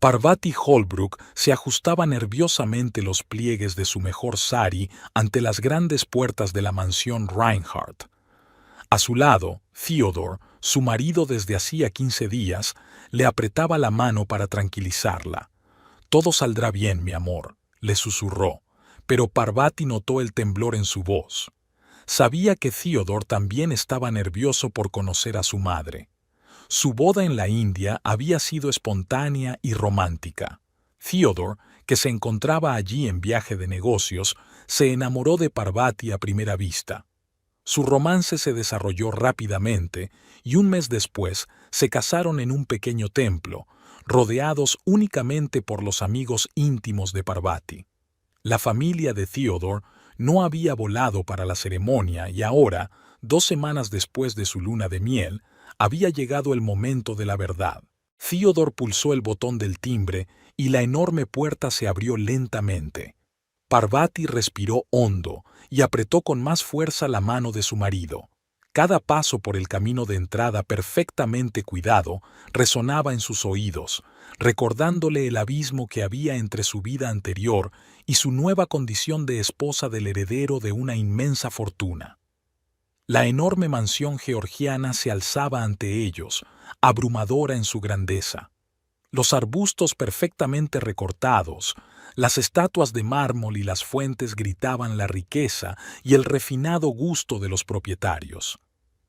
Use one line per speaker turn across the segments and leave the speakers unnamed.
Parvati Holbrook se ajustaba nerviosamente los pliegues de su mejor sari ante las grandes puertas de la mansión Reinhardt. A su lado, Theodore, su marido desde hacía 15 días, le apretaba la mano para tranquilizarla. «Todo saldrá bien, mi amor», le susurró, pero Parvati notó el temblor en su voz. Sabía que Theodore también estaba nervioso por conocer a su madre. Su boda en la India había sido espontánea y romántica. Theodore, que se encontraba allí en viaje de negocios, se enamoró de Parvati a primera vista. Su romance se desarrolló rápidamente y un mes después se casaron en un pequeño templo, rodeados únicamente por los amigos íntimos de Parvati. La familia de Theodore no había volado para la ceremonia y ahora, 2 semanas después de su luna de miel, había llegado el momento de la verdad. Theodore pulsó el botón del timbre y la enorme puerta se abrió lentamente. Parvati respiró hondo y apretó con más fuerza la mano de su marido. Cada paso por el camino de entrada perfectamente cuidado resonaba en sus oídos, recordándole el abismo que había entre su vida anterior y su nueva condición de esposa del heredero de una inmensa fortuna. La enorme mansión georgiana se alzaba ante ellos, abrumadora en su grandeza. Los arbustos perfectamente recortados, las estatuas de mármol y las fuentes gritaban la riqueza y el refinado gusto de los propietarios.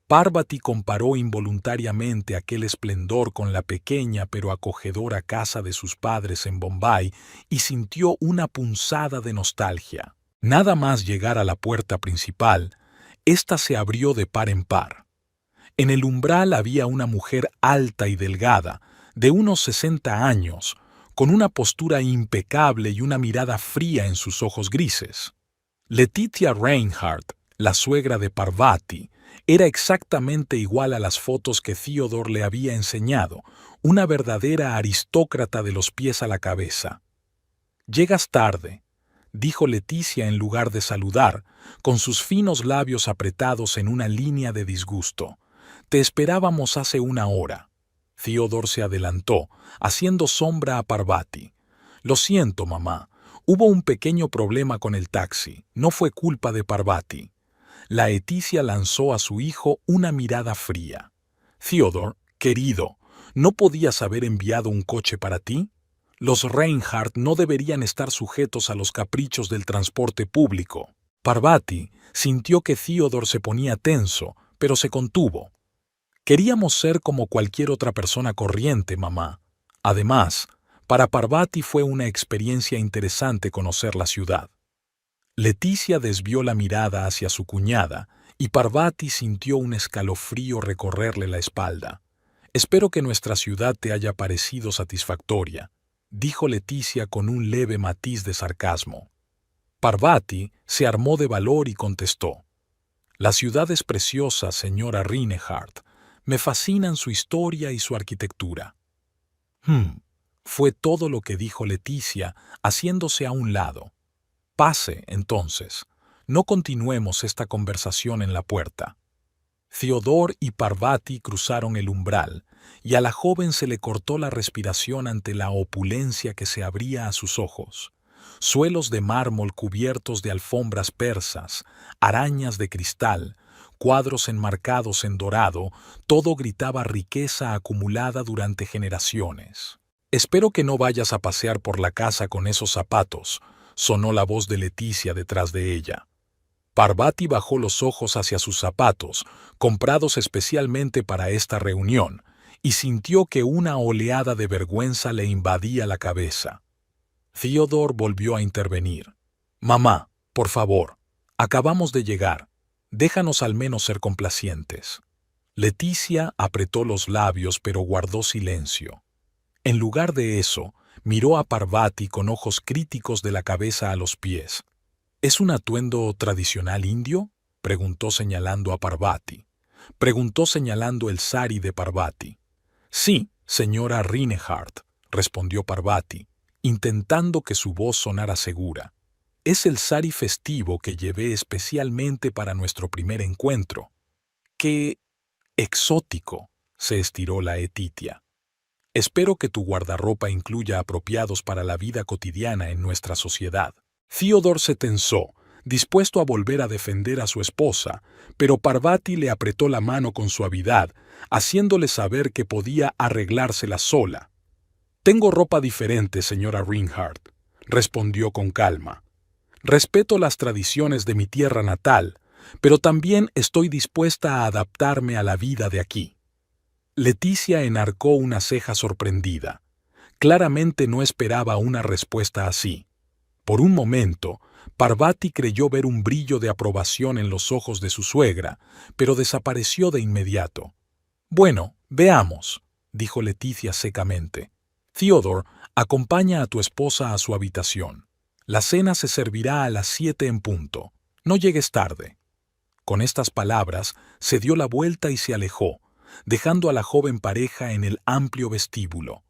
Parvati comparó involuntariamente aquel esplendor con la pequeña pero acogedora casa de sus padres en Bombay y sintió una punzada de nostalgia. Nada más llegar a la puerta principal, ésta se abrió de par en par. En el umbral había una mujer alta y delgada, de unos 60 años, con una postura impecable y una mirada fría en sus ojos grises. Letitia Reinhardt, la suegra de Parvati, era exactamente igual a las fotos que Theodore le había enseñado, una verdadera aristócrata de los pies a la cabeza. «Llegas tarde», dijo Leticia en lugar de saludar, con sus finos labios apretados en una línea de disgusto. «Te esperábamos hace 1 hora». Theodore se adelantó, haciendo sombra a Parvati. «Lo siento, mamá. Hubo un pequeño problema con el taxi. No fue culpa de Parvati». La Leticia lanzó a su hijo una mirada fría. «Theodore, querido, ¿no podías haber enviado un coche para ti? Los Reinhardt no deberían estar sujetos a los caprichos del transporte público». Parvati sintió que Theodore se ponía tenso, pero se contuvo. «Queríamos ser como cualquier otra persona corriente, mamá. Además, para Parvati fue una experiencia interesante conocer la ciudad». Leticia desvió la mirada hacia su cuñada y Parvati sintió un escalofrío recorrerle la espalda. «Espero que nuestra ciudad te haya parecido satisfactoria», dijo Leticia con un leve matiz de sarcasmo. Parvati se armó de valor y contestó: «La ciudad es preciosa, señora Reinhardt. Me fascinan su historia y su arquitectura». Fue todo lo que dijo Leticia, haciéndose a un lado. «Pase, entonces. No continuemos esta conversación en la puerta». Theodore y Parvati cruzaron el umbral, y a la joven se le cortó la respiración ante la opulencia que se abría a sus ojos. Suelos de mármol cubiertos de alfombras persas, arañas de cristal, cuadros enmarcados en dorado, todo gritaba riqueza acumulada durante generaciones. «Espero que no vayas a pasear por la casa con esos zapatos», sonó la voz de Leticia detrás de ella. Parvati bajó los ojos hacia sus zapatos, comprados especialmente para esta reunión, y sintió que una oleada de vergüenza le invadía la cabeza. Theodore volvió a intervenir. «Mamá, por favor, acabamos de llegar. Déjanos al menos ser complacientes». Leticia apretó los labios pero guardó silencio. En lugar de eso, miró a Parvati con ojos críticos de la cabeza a los pies. «¿Es un atuendo tradicional indio?», preguntó señalando a Parvati. Preguntó señalando el sari de Parvati. «Sí, señora Reinhardt», respondió Parvati, intentando que su voz sonara segura. «Es el sari festivo que llevé especialmente para nuestro primer encuentro». «¡Qué exótico!», se estiró la Letitia. Espero que tu guardarropa incluya apropiados para la vida cotidiana en nuestra sociedad. Theodore se tensó, dispuesto a volver a defender a su esposa, pero Parvati le apretó la mano con suavidad, haciéndole saber que podía arreglársela sola. «Tengo ropa diferente, señora Rinehart», respondió con calma. «Respeto las tradiciones de mi tierra natal, pero también estoy dispuesta a adaptarme a la vida de aquí». Leticia enarcó una ceja sorprendida. Claramente no esperaba una respuesta así. Por un momento, Parvati creyó ver un brillo de aprobación en los ojos de su suegra, pero desapareció de inmediato. «Bueno, veamos», dijo Leticia secamente. «Theodore, acompaña a tu esposa a su habitación. La cena se servirá a las 7 en punto. No llegues tarde». Con estas palabras, se dio la vuelta y se alejó, dejando a la joven pareja en el amplio vestíbulo.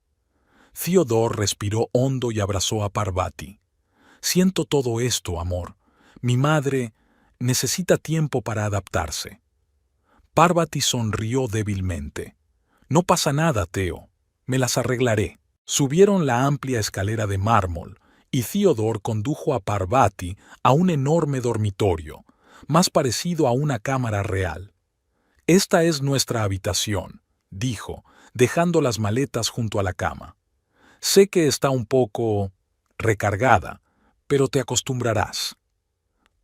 Theodore respiró hondo y abrazó a Parvati. «Siento todo esto, amor. Mi madre necesita tiempo para adaptarse». Parvati sonrió débilmente. «No pasa nada, Theo. Me las arreglaré». Subieron la amplia escalera de mármol, y Theodore condujo a Parvati a un enorme dormitorio, más parecido a una cámara real. «Esta es nuestra habitación», dijo, dejando las maletas junto a la cama. «Sé que está un poco recargada, pero te acostumbrarás».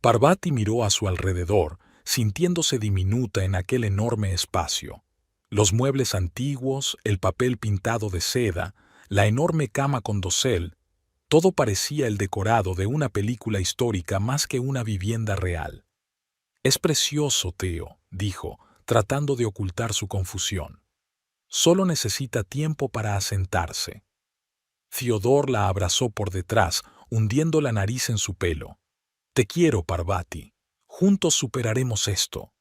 Parvati miró a su alrededor, sintiéndose diminuta en aquel enorme espacio. Los muebles antiguos, el papel pintado de seda, la enorme cama con dosel, todo parecía el decorado de una película histórica más que una vivienda real. «Es precioso, Theo», dijo, tratando de ocultar su confusión. «Solo necesita tiempo para asentarse». Theodore la abrazó por detrás, hundiendo la nariz en su pelo. «Te quiero, Parvati. Juntos superaremos esto».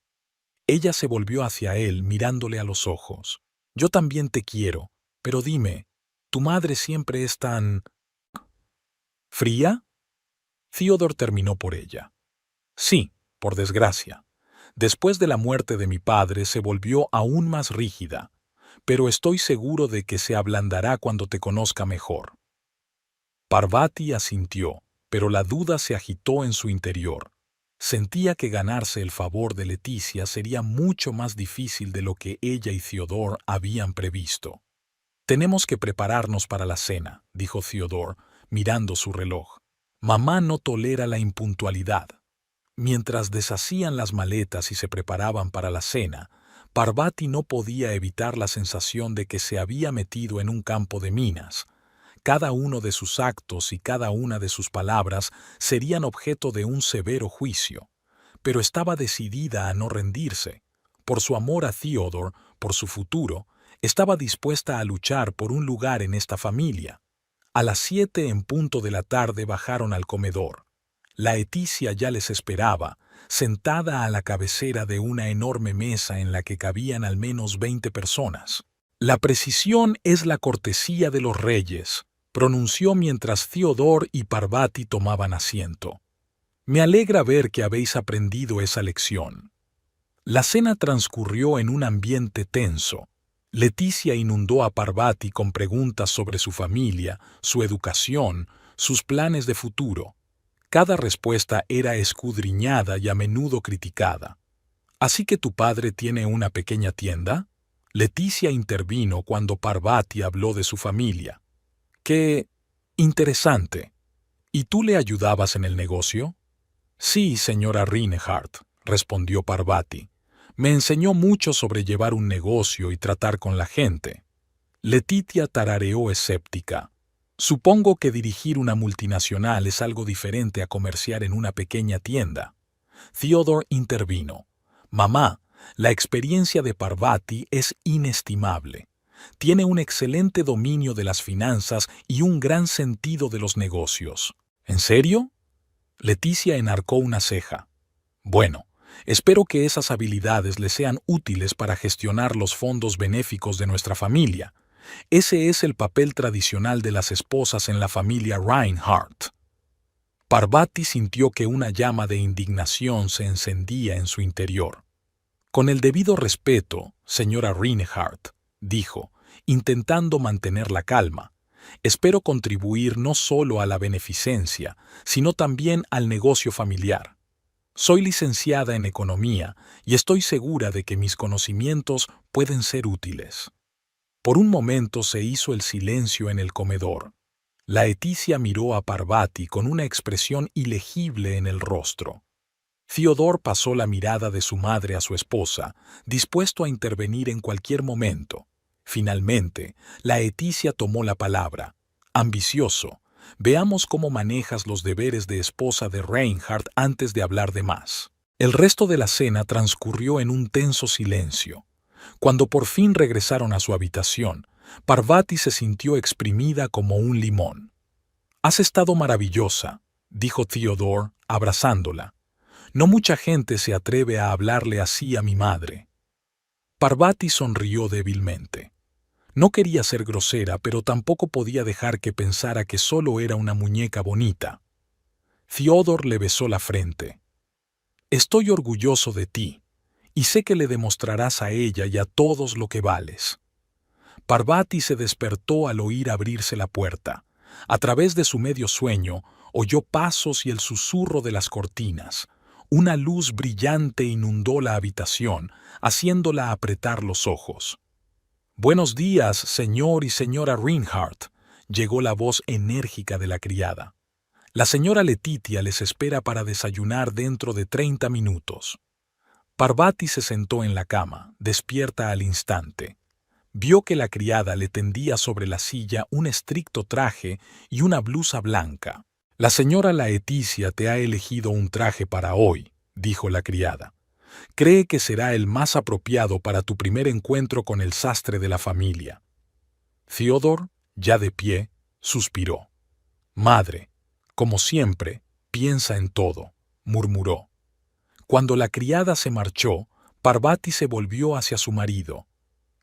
Ella se volvió hacia él, mirándole a los ojos. «Yo también te quiero, pero dime, ¿tu madre siempre es tan fría?» Theodore terminó por ella. «Sí, por desgracia. Después de la muerte de mi padre se volvió aún más rígida, pero estoy seguro de que se ablandará cuando te conozca mejor». Parvati asintió, pero la duda se agitó en su interior. Sentía que ganarse el favor de Leticia sería mucho más difícil de lo que ella y Theodore habían previsto. «Tenemos que prepararnos para la cena», dijo Theodore, mirando su reloj. «Mamá no tolera la impuntualidad». Mientras deshacían las maletas y se preparaban para la cena, Parvati no podía evitar la sensación de que se había metido en un campo de minas. Cada uno de sus actos y cada una de sus palabras serían objeto de un severo juicio, pero estaba decidida a no rendirse. Por su amor a Theodore, por su futuro, estaba dispuesta a luchar por un lugar en esta familia. A las 7 en punto de la tarde bajaron al comedor. La Leticia ya les esperaba, sentada a la cabecera de una enorme mesa en la que cabían al menos 20 personas. «La precisión es la cortesía de los reyes», pronunció mientras Theodore y Parvati tomaban asiento. «Me alegra ver que habéis aprendido esa lección». La cena transcurrió en un ambiente tenso. Leticia inundó a Parvati con preguntas sobre su familia, su educación, sus planes de futuro. Cada respuesta era escudriñada y a menudo criticada. «¿Así que tu padre tiene una pequeña tienda?» Leticia intervino cuando Parvati habló de su familia. «¡Qué interesante! ¿Y tú le ayudabas en el negocio?» «Sí, señora Rinehart», respondió Parvati. «Me enseñó mucho sobre llevar un negocio y tratar con la gente». Leticia tarareó escéptica. «Supongo que dirigir una multinacional es algo diferente a comerciar en una pequeña tienda». Theodore intervino. «Mamá, la experiencia de Parvati es inestimable. Tiene un excelente dominio de las finanzas y un gran sentido de los negocios». «¿En serio?» Leticia enarcó una ceja. «Bueno, espero que esas habilidades le sean útiles para gestionar los fondos benéficos de nuestra familia. Ese es el papel tradicional de las esposas en la familia Rinehart». Parvati sintió que una llama de indignación se encendía en su interior. «Con el debido respeto, señora Rinehart», dijo, intentando mantener la calma. Espero contribuir no solo a la beneficencia, sino también al negocio familiar. Soy licenciada en economía y estoy segura de que mis conocimientos pueden ser útiles. Por un momento se hizo el silencio en el comedor. Laetitia miró a Parvati con una expresión ilegible en el rostro. Theodore pasó la mirada de su madre a su esposa, dispuesto a intervenir en cualquier momento. Finalmente, Laetitia tomó la palabra. Ambicioso, veamos cómo manejas los deberes de esposa de Reinhardt antes de hablar de más. El resto de la cena transcurrió en un tenso silencio. Cuando por fin regresaron a su habitación, Parvati se sintió exprimida como un limón. «Has estado maravillosa», dijo Theodore, abrazándola. «No mucha gente se atreve a hablarle así a mi madre». Parvati sonrió débilmente. No quería ser grosera, pero tampoco podía dejar que pensara que solo era una muñeca bonita. Theodore le besó la frente. «Estoy orgulloso de ti, y sé que le demostrarás a ella y a todos lo que vales». Parvati se despertó al oír abrirse la puerta. A través de su medio sueño, oyó pasos y el susurro de las cortinas. Una luz brillante inundó la habitación, haciéndola apretar los ojos. «Buenos días, señor y señora Reinhardt», llegó la voz enérgica de la criada. «La señora Letitia les espera para desayunar dentro de 30 minutos». Parvati se sentó en la cama, despierta al instante. Vio que la criada le tendía sobre la silla un estricto traje y una blusa blanca. «La señora Laetitia te ha elegido un traje para hoy», dijo la criada. «Cree que será el más apropiado para tu primer encuentro con el sastre de la familia». Theodore, ya de pie, suspiró. «Madre, como siempre, piensa en todo», murmuró. Cuando la criada se marchó, Parvati se volvió hacia su marido.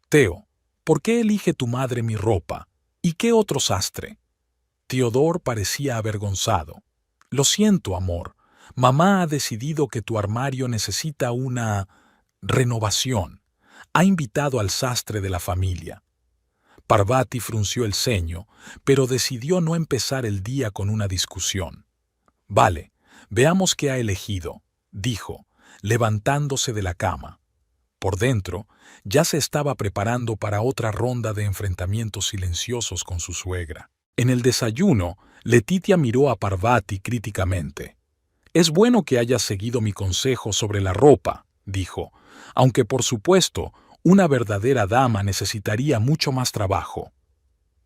«Theo, ¿por qué elige tu madre mi ropa? ¿Y qué otro sastre?» Theodore parecía avergonzado. «Lo siento, amor. Mamá ha decidido que tu armario necesita una renovación. Ha invitado al sastre de la familia». Parvati frunció el ceño, pero decidió no empezar el día con una discusión. «Vale, veamos qué ha elegido», dijo, levantándose de la cama. Por dentro, ya se estaba preparando para otra ronda de enfrentamientos silenciosos con su suegra. En el desayuno, Letitia miró a Parvati críticamente. «Es bueno que hayas seguido mi consejo sobre la ropa», dijo, «aunque por supuesto, una verdadera dama necesitaría mucho más trabajo».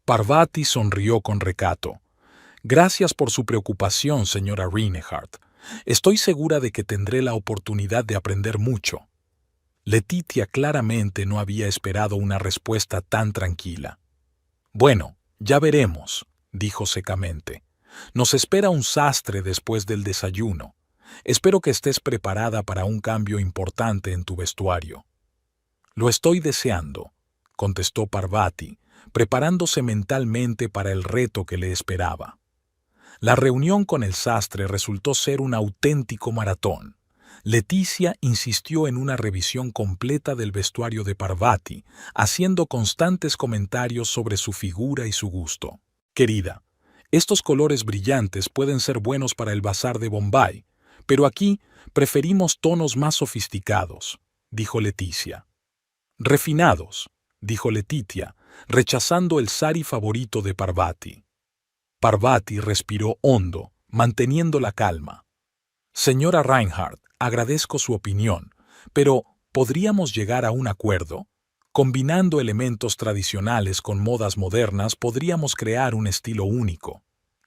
Parvati sonrió con recato. «Gracias por su preocupación, señora Reinhardt. Estoy segura de que tendré la oportunidad de aprender mucho». Letitia claramente no había esperado una respuesta tan tranquila. «Bueno, ya veremos», dijo secamente. «Nos espera un sastre después del desayuno. Espero que estés preparada para un cambio importante en tu vestuario». «Lo estoy deseando», contestó Parvati, preparándose mentalmente para el reto que le esperaba. La reunión con el sastre resultó ser un auténtico maratón. Leticia insistió en una revisión completa del vestuario de Parvati, haciendo constantes comentarios sobre su figura y su gusto. «Querida, estos colores brillantes pueden ser buenos para el bazar de Bombay, pero aquí preferimos tonos más sofisticados», dijo Leticia. «Refinados», dijo Letitia, rechazando el sari favorito de Parvati. Parvati respiró hondo, manteniendo la calma. «Señora Reinhardt, agradezco su opinión, pero ¿podríamos llegar a un acuerdo? Combinando elementos tradicionales con modas modernas podríamos crear un estilo único».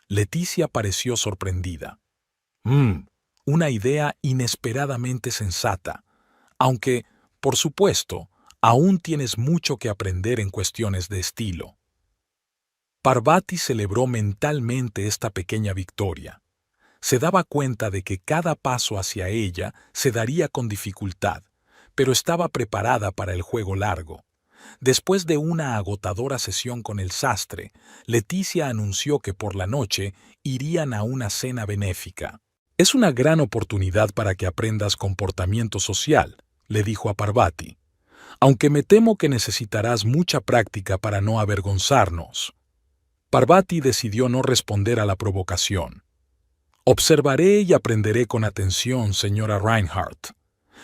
Leticia pareció sorprendida. Una idea inesperadamente sensata, aunque, por supuesto, aún tienes mucho que aprender en cuestiones de estilo». Parvati celebró mentalmente esta pequeña victoria. Se daba cuenta de que cada paso hacia ella se daría con dificultad, pero estaba preparada para el juego largo. Después de una agotadora sesión con el sastre, Leticia anunció que por la noche irían a una cena benéfica. «Es una gran oportunidad para que aprendas comportamiento social», le dijo a Parvati. aunque me temo que necesitarás mucha práctica para no avergonzarnos. Parvati decidió no responder a la provocación. Observaré y aprenderé con atención, señora Reinhardt.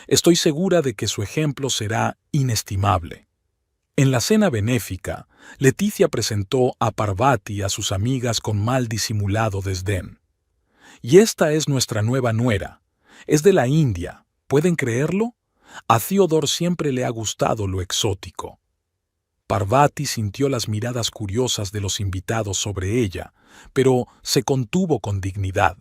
Estoy segura de que su ejemplo será inestimable. En la cena benéfica, Leticia presentó a Parvati a sus amigas con mal disimulado desdén. Y esta es nuestra nueva nuera. Es de la India. ¿Pueden creerlo? A Theodore siempre le ha gustado lo exótico. Parvati sintió las miradas curiosas de los invitados sobre ella, pero se contuvo con dignidad.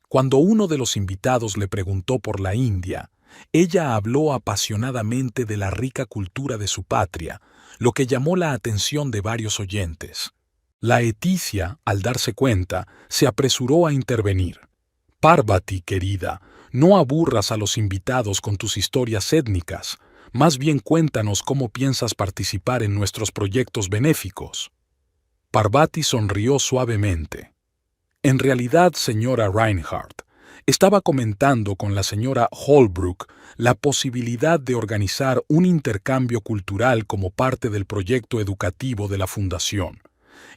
Cuando uno de los invitados le preguntó por la India, ella habló apasionadamente de la rica cultura de su patria, lo que llamó la atención de varios oyentes. La Leticia, al darse cuenta, se apresuró a intervenir. Parvati, querida, no aburras a los invitados con tus historias étnicas. Más bien cuéntanos cómo piensas participar en nuestros proyectos benéficos. Parvati sonrió suavemente. En realidad, señora Reinhardt, estaba comentando con la señora Holbrook la posibilidad de organizar un intercambio cultural como parte del proyecto educativo de la Fundación.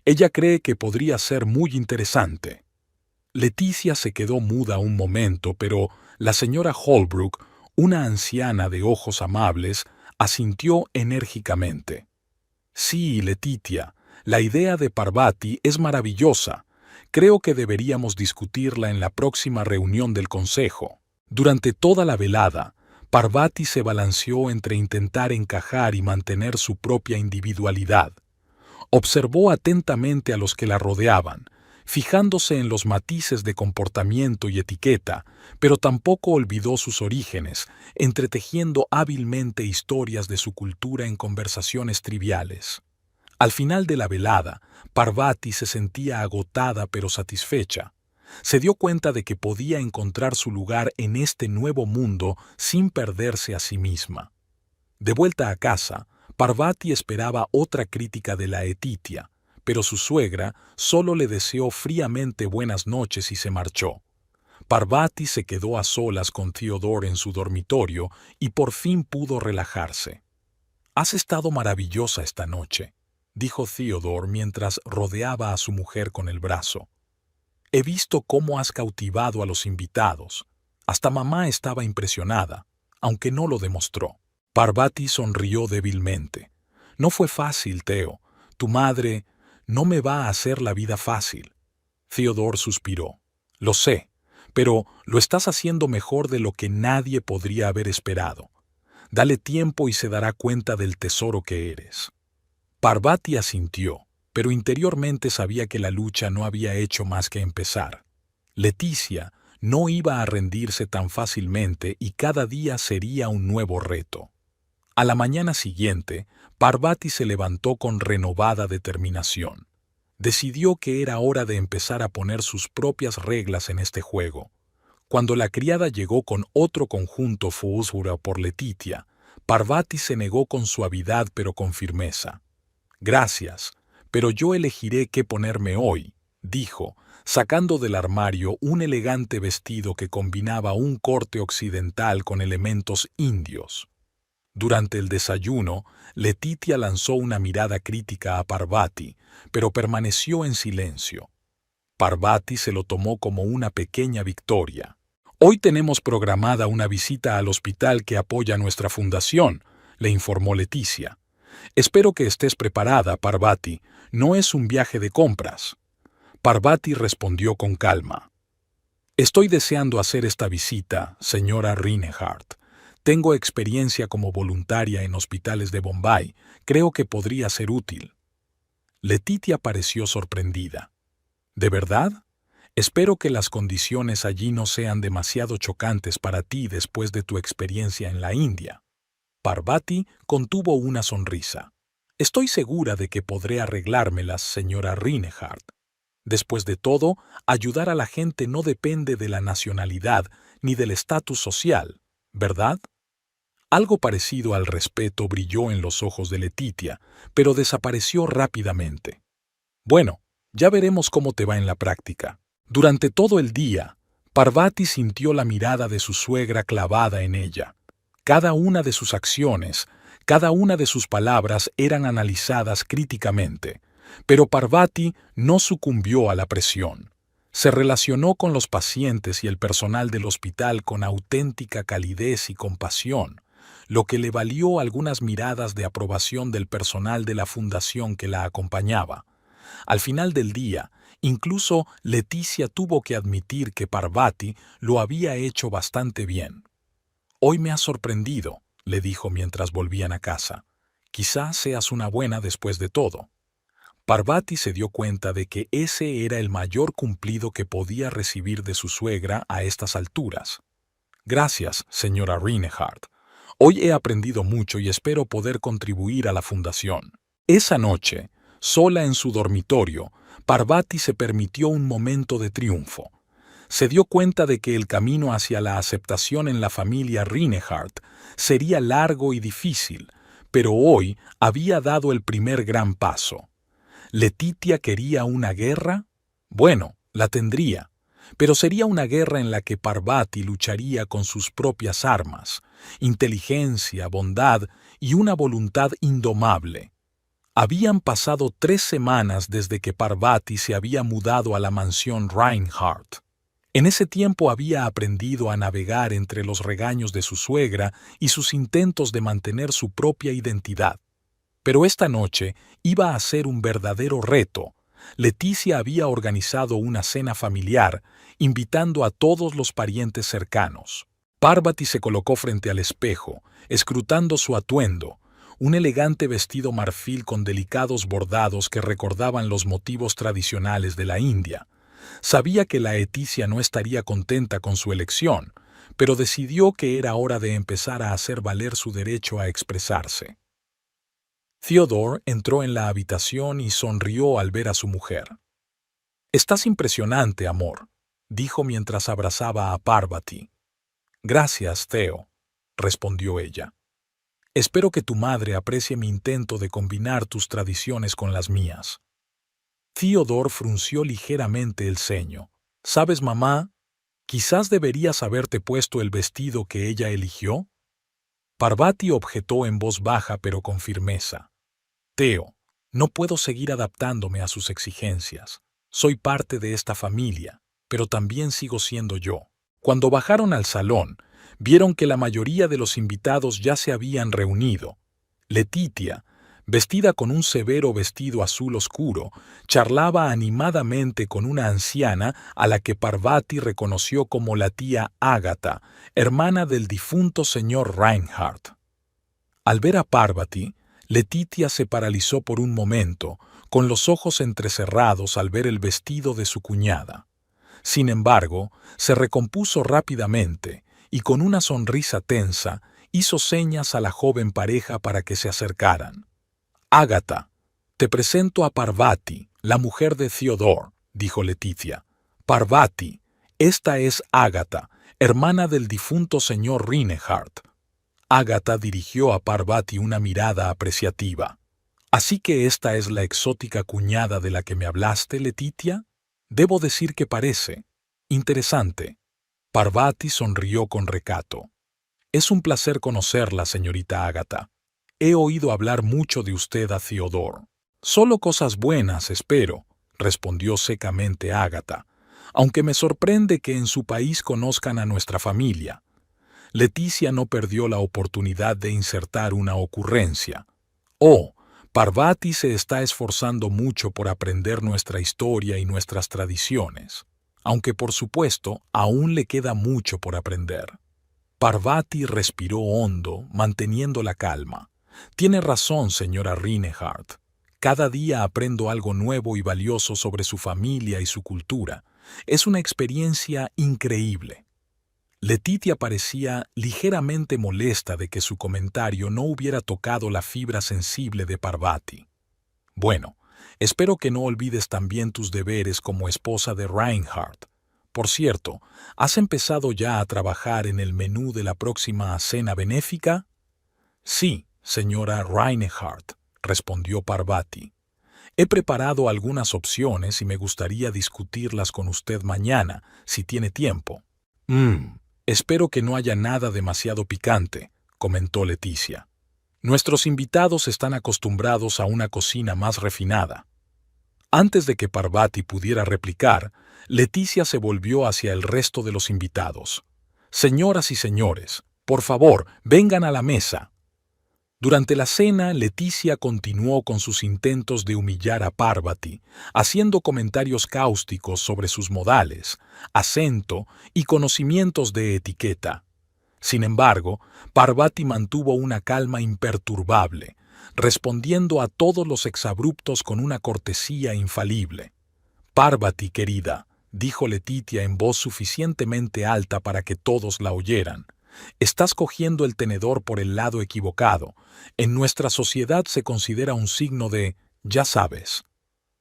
Ella cree que podría ser muy interesante. Leticia se quedó muda un momento, pero la señora Holbrook, una anciana de ojos amables, asintió enérgicamente. Sí, Leticia, la idea de Parvati es maravillosa. Creo que deberíamos discutirla en la próxima reunión del Consejo. Durante toda la velada, Parvati se balanceó entre intentar encajar y mantener su propia individualidad. Observó atentamente a los que la rodeaban, fijándose en los matices de comportamiento y etiqueta, pero tampoco olvidó sus orígenes, entretejiendo hábilmente historias de su cultura en conversaciones triviales. Al final de la velada, Parvati se sentía agotada pero satisfecha. Se dio cuenta de que podía encontrar su lugar en este nuevo mundo sin perderse a sí misma. De vuelta a casa, Parvati esperaba otra crítica de la Leticia, pero su suegra solo le deseó fríamente buenas noches y se marchó. Parvati se quedó a solas con Theodore en su dormitorio y por fin pudo relajarse. «Has estado maravillosa esta noche», dijo Theodore mientras rodeaba a su mujer con el brazo. «He visto cómo has cautivado a los invitados. Hasta mamá estaba impresionada, aunque no lo demostró». Parvati sonrió débilmente. «No fue fácil, Theo. Tu madre no me va a hacer la vida fácil». Theodore suspiró. «Lo sé, pero lo estás haciendo mejor de lo que nadie podría haber esperado. Dale tiempo y se dará cuenta del tesoro que eres». Parvati asintió, pero interiormente sabía que la lucha no había hecho más que empezar. Leticia no iba a rendirse tan fácilmente y cada día sería un nuevo reto. A la mañana siguiente, Parvati se levantó con renovada determinación. Decidió que era hora de empezar a poner sus propias reglas en este juego. Cuando la criada llegó con otro conjunto fusura por Leticia, Parvati se negó con suavidad pero con firmeza. «Gracias, pero yo elegiré qué ponerme hoy», dijo, sacando del armario un elegante vestido que combinaba un corte occidental con elementos indios. Durante el desayuno, Leticia lanzó una mirada crítica a Parvati, pero permaneció en silencio. Parvati se lo tomó como una pequeña victoria. «Hoy tenemos programada una visita al hospital que apoya nuestra fundación», le informó Leticia. «Espero que estés preparada, Parvati. No es un viaje de compras». Parvati respondió con calma. «Estoy deseando hacer esta visita, señora Reinhardt. Tengo experiencia como voluntaria en hospitales de Bombay. Creo que podría ser útil». Leticia pareció sorprendida. «¿De verdad? Espero que las condiciones allí no sean demasiado chocantes para ti después de tu experiencia en la India». Parvati contuvo una sonrisa. «Estoy segura de que podré arreglármelas, señora Reinhardt. Después de todo, ayudar a la gente no depende de la nacionalidad ni del estatus social, ¿verdad?». Algo parecido al respeto brilló en los ojos de Leticia, pero desapareció rápidamente. «Bueno, ya veremos cómo te va en la práctica». Durante todo el día, Parvati sintió la mirada de su suegra clavada en ella. Cada una de sus acciones, Cada una de sus palabras eran analizadas críticamente, pero Parvati no sucumbió a la presión. Se relacionó con los pacientes y el personal del hospital con auténtica calidez y compasión, lo que le valió algunas miradas de aprobación del personal de la fundación que la acompañaba. Al final del día, incluso Leticia tuvo que admitir que Parvati lo había hecho bastante bien. «Hoy me has sorprendido», le dijo mientras volvían a casa. «Quizás seas una buena después de todo». Parvati se dio cuenta de que ese era el mayor cumplido que podía recibir de su suegra a estas alturas. «Gracias, señora Reinhardt. Hoy he aprendido mucho y espero poder contribuir a la fundación». Esa noche, sola en su dormitorio, Parvati se permitió un momento de triunfo. Se dio cuenta de que el camino hacia la aceptación en la familia Reinhardt sería largo y difícil, pero hoy había dado el primer gran paso. ¿Letitia quería una guerra? Bueno, la tendría, pero sería una guerra en la que Parvati lucharía con sus propias armas, inteligencia, bondad y una voluntad indomable. Habían pasado 3 semanas desde que Parvati se había mudado a la mansión Reinhardt. En ese tiempo había aprendido a navegar entre los regaños de su suegra y sus intentos de mantener su propia identidad. Pero esta noche iba a ser un verdadero reto. Leticia había organizado una cena familiar, invitando a todos los parientes cercanos. Parvati se colocó frente al espejo, escrutando su atuendo, un elegante vestido marfil con delicados bordados que recordaban los motivos tradicionales de la India. Sabía que la Leticia no estaría contenta con su elección, pero decidió que era hora de empezar a hacer valer su derecho a expresarse. Theodore entró en la habitación y sonrió al ver a su mujer. «Estás impresionante, amor», dijo mientras abrazaba a Parvati. «Gracias, Theo», respondió ella. «Espero que tu madre aprecie mi intento de combinar tus tradiciones con las mías». Theodore frunció ligeramente el ceño. «¿Sabes, mamá? Quizás deberías haberte puesto el vestido que ella eligió». Parvati objetó en voz baja pero con firmeza. «Theo, no puedo seguir adaptándome a sus exigencias. Soy parte de esta familia, pero también sigo siendo yo». Cuando bajaron al salón, vieron que la mayoría de los invitados ya se habían reunido. Letitia, vestida con un severo vestido azul oscuro, charlaba animadamente con una anciana a la que Parvati reconoció como la tía Ágata, hermana del difunto señor Reinhardt. Al ver a Parvati, Letitia se paralizó por un momento, con los ojos entrecerrados al ver el vestido de su cuñada. Sin embargo, se recompuso rápidamente y con una sonrisa tensa hizo señas a la joven pareja para que se acercaran. «Ágata, te presento a Parvati, la mujer de Theodore», dijo Leticia. «Parvati, esta es Ágata, hermana del difunto señor Reinhardt». Ágata dirigió a Parvati una mirada apreciativa. «¿Así que esta es la exótica cuñada de la que me hablaste, Letitia? Debo decir que parece interesante». Parvati sonrió con recato. «Es un placer conocerla, señorita Ágata. He oído hablar mucho de usted a Theodore». «Solo cosas buenas, espero», respondió secamente Ágata, «aunque me sorprende que en su país conozcan a nuestra familia». Leticia no perdió la oportunidad de insertar una ocurrencia. «Oh, Parvati se está esforzando mucho por aprender nuestra historia y nuestras tradiciones, aunque por supuesto aún le queda mucho por aprender». Parvati respiró hondo, manteniendo la calma. «Tiene razón, señora Reinhardt. Cada día aprendo algo nuevo y valioso sobre su familia y su cultura. Es una experiencia increíble». Letitia parecía ligeramente molesta de que su comentario no hubiera tocado la fibra sensible de Parvati. «Bueno, espero que no olvides también tus deberes como esposa de Reinhardt. Por cierto, ¿has empezado ya a trabajar en el menú de la próxima cena benéfica?» «Sí, señora Reinhardt», respondió Parvati. «He preparado algunas opciones y me gustaría discutirlas con usted mañana, si tiene tiempo». Espero que no haya nada demasiado picante», comentó Leticia. Nuestros invitados están acostumbrados a una cocina más refinada. Antes de que Parvati pudiera replicar, Leticia se volvió hacia el resto de los invitados. Señoras y señores, por favor, vengan a la mesa. Durante la cena, Leticia continuó con sus intentos de humillar a Parvati, haciendo comentarios cáusticos sobre sus modales, acento y conocimientos de etiqueta. Sin embargo, Parvati mantuvo una calma imperturbable, respondiendo a todos los exabruptos con una cortesía infalible. Parvati, querida, dijo Letitia en voz suficientemente alta para que todos la oyeran. Estás cogiendo el tenedor por el lado equivocado. En nuestra sociedad se considera un signo de, ya sabes.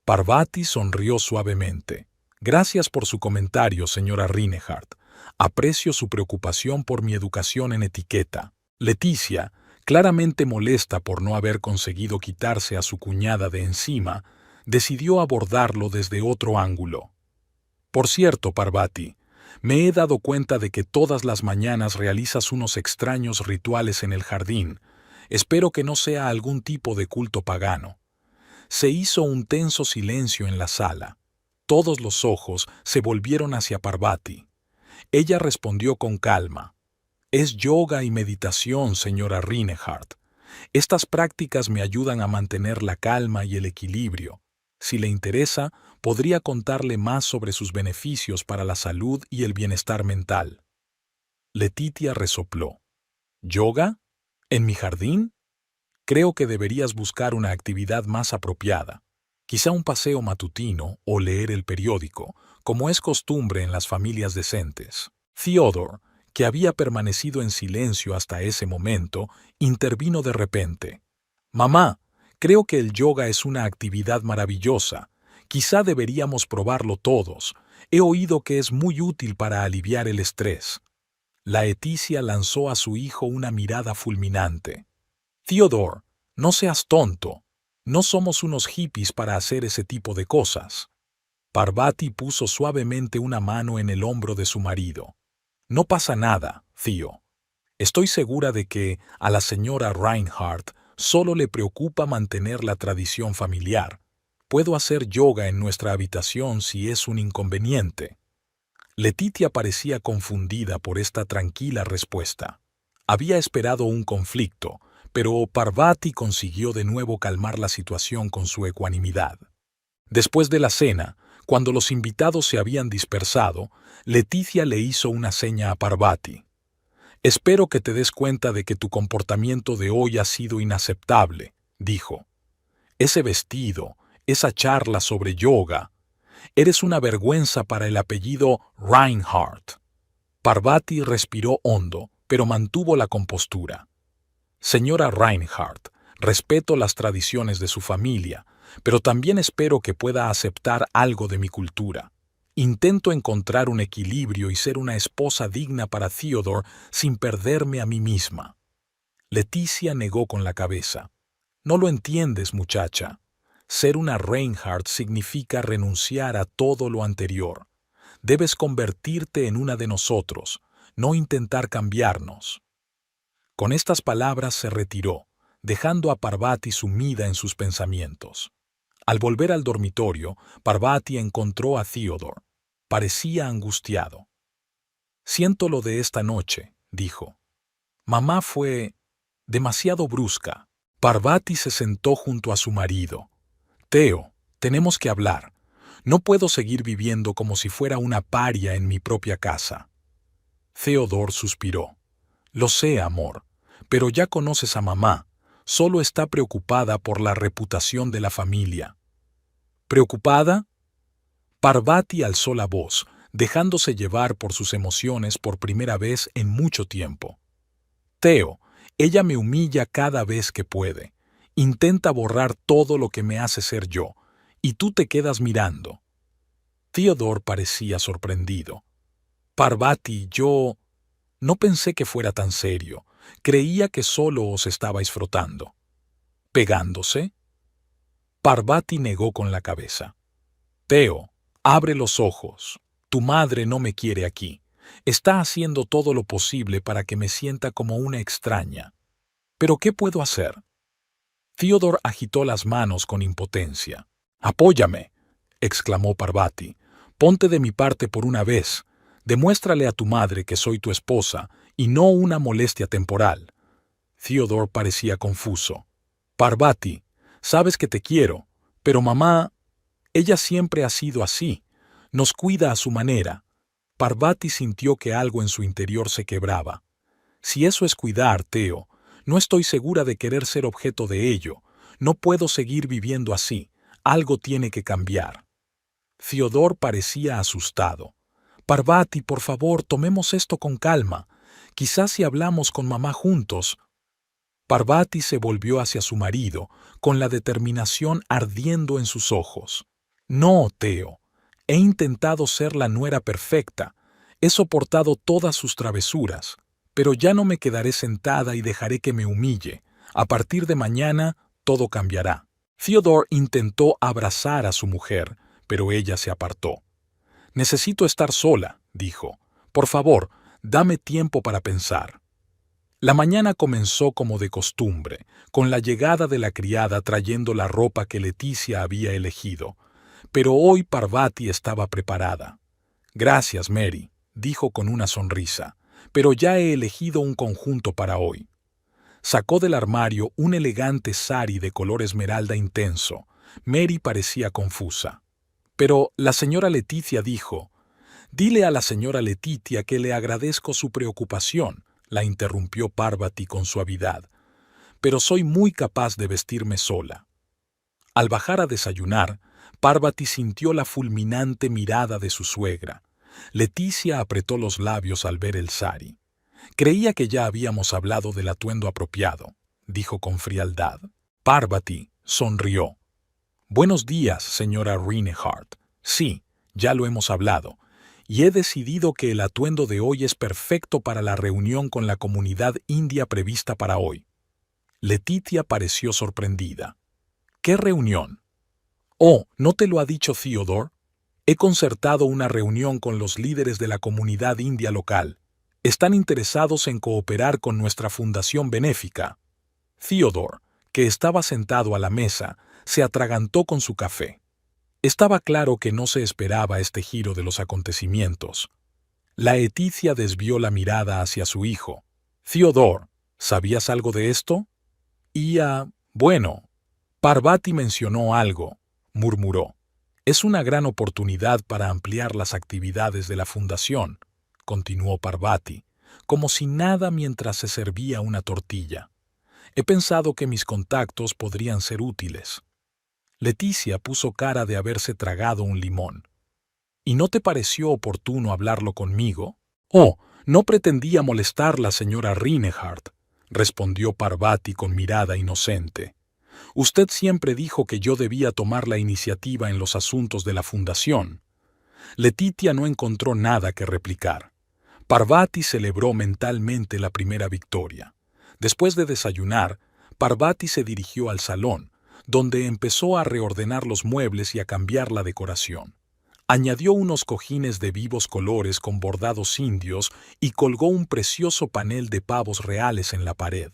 Parvati sonrió suavemente. Gracias por su comentario, señora Reinhardt. Aprecio su preocupación por mi educación en etiqueta. Leticia, claramente molesta por no haber conseguido quitarse a su cuñada de encima, decidió abordarlo desde otro ángulo. Por cierto, Parvati, me he dado cuenta de que todas las mañanas realizas unos extraños rituales en el jardín. Espero que no sea algún tipo de culto pagano. Se hizo un tenso silencio en la sala. Todos los ojos se volvieron hacia Parvati. Ella respondió con calma. Es yoga y meditación, señora Reinhardt. Estas prácticas me ayudan a mantener la calma y el equilibrio. Si le interesa, podría contarle más sobre sus beneficios para la salud y el bienestar mental. Letitia resopló. ¿Yoga? ¿En mi jardín? Creo que deberías buscar una actividad más apropiada. Quizá un paseo matutino o leer el periódico, como es costumbre en las familias decentes. Theodore, que había permanecido en silencio hasta ese momento, intervino de repente. Mamá, creo que el yoga es una actividad maravillosa. Quizá deberíamos probarlo todos. He oído que es muy útil para aliviar el estrés. Laeticia lanzó a su hijo una mirada fulminante. Theodore, no seas tonto. No somos unos hippies para hacer ese tipo de cosas. Parvati puso suavemente una mano en el hombro de su marido. No pasa nada, Theo. Estoy segura de que a la señora Reinhardt solo le preocupa mantener la tradición familiar. Puedo hacer yoga en nuestra habitación si es un inconveniente. Letitia parecía confundida por esta tranquila respuesta. Había esperado un conflicto, pero Parvati consiguió de nuevo calmar la situación con su ecuanimidad. Después de la cena, cuando los invitados se habían dispersado, Leticia le hizo una seña a Parvati. Espero que te des cuenta de que tu comportamiento de hoy ha sido inaceptable, dijo. Ese vestido, esa charla sobre yoga. Eres una vergüenza para el apellido Reinhardt. Parvati respiró hondo, pero mantuvo la compostura. Señora Reinhardt, respeto las tradiciones de su familia, pero también espero que pueda aceptar algo de mi cultura. Intento encontrar un equilibrio y ser una esposa digna para Theodore sin perderme a mí misma. Leticia negó con la cabeza. No lo entiendes, muchacha. Ser una Reinhardt significa renunciar a todo lo anterior. Debes convertirte en una de nosotros, no intentar cambiarnos. Con estas palabras se retiró, dejando a Parvati sumida en sus pensamientos. Al volver al dormitorio, Parvati encontró a Theodore. Parecía angustiado. Siento lo de esta noche, dijo. Mamá fue demasiado brusca. Parvati se sentó junto a su marido. Theo, tenemos que hablar. No puedo seguir viviendo como si fuera una paria en mi propia casa. Theodore suspiró. Lo sé, amor, pero ya conoces a mamá. Solo está preocupada por la reputación de la familia. ¿Preocupada? Parvati alzó la voz, dejándose llevar por sus emociones por primera vez en mucho tiempo. Theo, ella me humilla cada vez que puede. Intenta borrar todo lo que me hace ser yo, y tú te quedas mirando. Theodore parecía sorprendido. Parvati, yo no pensé que fuera tan serio. Creía que solo os estabais frotando. ¿Pegándose? Parvati negó con la cabeza. Theo, abre los ojos. Tu madre no me quiere aquí. Está haciendo todo lo posible para que me sienta como una extraña. ¿Pero qué puedo hacer? Theodore agitó las manos con impotencia. «Apóyame», exclamó Parvati. «Ponte de mi parte por una vez. Demuéstrale a tu madre que soy tu esposa y no una molestia temporal». Theodore parecía confuso. «Parvati, sabes que te quiero, pero mamá, ella siempre ha sido así. Nos cuida a su manera». Parvati sintió que algo en su interior se quebraba. «Si eso es cuidar, Theo, no estoy segura de querer ser objeto de ello. No puedo seguir viviendo así. Algo tiene que cambiar». Theodore parecía asustado. «Parvati, por favor, tomemos esto con calma. Quizás si hablamos con mamá juntos». Parvati se volvió hacia su marido, con la determinación ardiendo en sus ojos. «No, Theo. He intentado ser la nuera perfecta. He soportado todas sus travesuras. Pero ya no me quedaré sentada y dejaré que me humille. A partir de mañana, todo cambiará». Theodore intentó abrazar a su mujer, pero ella se apartó. «Necesito estar sola», dijo. «Por favor, dame tiempo para pensar». La mañana comenzó como de costumbre, con la llegada de la criada trayendo la ropa que Leticia había elegido. Pero hoy Parvati estaba preparada. «Gracias, Mary», dijo con una sonrisa, «pero ya he elegido un conjunto para hoy». Sacó del armario un elegante sari de color esmeralda intenso. Mary parecía confusa. Pero la señora Leticia dijo: «Dile a la señora Letitia que le agradezco su preocupación», la interrumpió Parvati con suavidad. «Pero soy muy capaz de vestirme sola». Al bajar a desayunar, Parvati sintió la fulminante mirada de su suegra. Leticia apretó los labios al ver el sari. «Creía que ya habíamos hablado del atuendo apropiado», dijo con frialdad. Parvati sonrió. «Buenos días, señora Reinhardt. Sí, ya lo hemos hablado, y he decidido que el atuendo de hoy es perfecto para la reunión con la comunidad india prevista para hoy». Letitia pareció sorprendida. «¿Qué reunión?» «Oh, ¿no te lo ha dicho Theodore? He concertado una reunión con los líderes de la comunidad india local. Están interesados en cooperar con nuestra fundación benéfica». Theodore, que estaba sentado a la mesa, se atragantó con su café. Estaba claro que no se esperaba este giro de los acontecimientos. La Leticia desvió la mirada hacia su hijo. «Theodore, ¿sabías algo de esto?» Bueno, Parvati mencionó algo», murmuró. «Es una gran oportunidad para ampliar las actividades de la fundación», continuó Parvati, como si nada mientras se servía una tortilla. «He pensado que mis contactos podrían ser útiles». Leticia puso cara de haberse tragado un limón. «¿Y no te pareció oportuno hablarlo conmigo?» «Oh, no pretendía molestarla, señora Reinhardt», respondió Parvati con mirada inocente. «Usted siempre dijo que yo debía tomar la iniciativa en los asuntos de la fundación». Letitia no encontró nada que replicar. Parvati celebró mentalmente la primera victoria. Después de desayunar, Parvati se dirigió al salón, donde empezó a reordenar los muebles y a cambiar la decoración. Añadió unos cojines de vivos colores con bordados indios y colgó un precioso panel de pavos reales en la pared.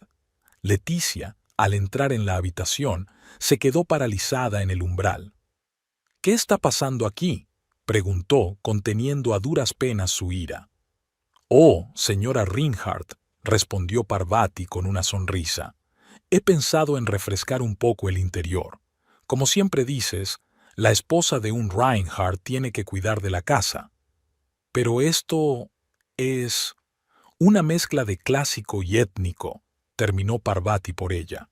Leticia, al entrar en la habitación, se quedó paralizada en el umbral. «¿Qué está pasando aquí?», preguntó, conteniendo a duras penas su ira. «Oh, señora Reinhardt», respondió Parvati con una sonrisa. «He pensado en refrescar un poco el interior. Como siempre dices, la esposa de un Reinhardt tiene que cuidar de la casa. Pero esto es una mezcla de clásico y étnico», terminó Parvati por ella.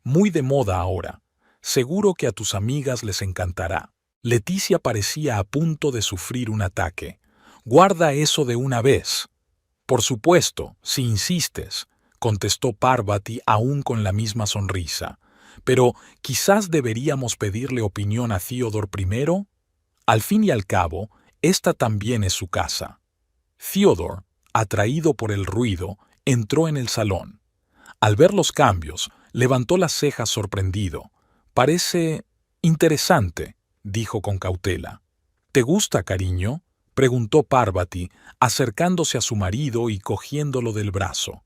«Muy de moda ahora. Seguro que a tus amigas les encantará». Leticia parecía a punto de sufrir un ataque. «Guarda eso de una vez». «Por supuesto, si insistes», contestó Parvati aún con la misma sonrisa. «Pero quizás deberíamos pedirle opinión a Theodore primero. Al fin y al cabo, esta también es su casa». Theodore, atraído por el ruido, entró en el salón. Al ver los cambios, levantó las cejas sorprendido. «Parece interesante», dijo con cautela. «¿Te gusta, cariño?», preguntó Parvati, acercándose a su marido y cogiéndolo del brazo.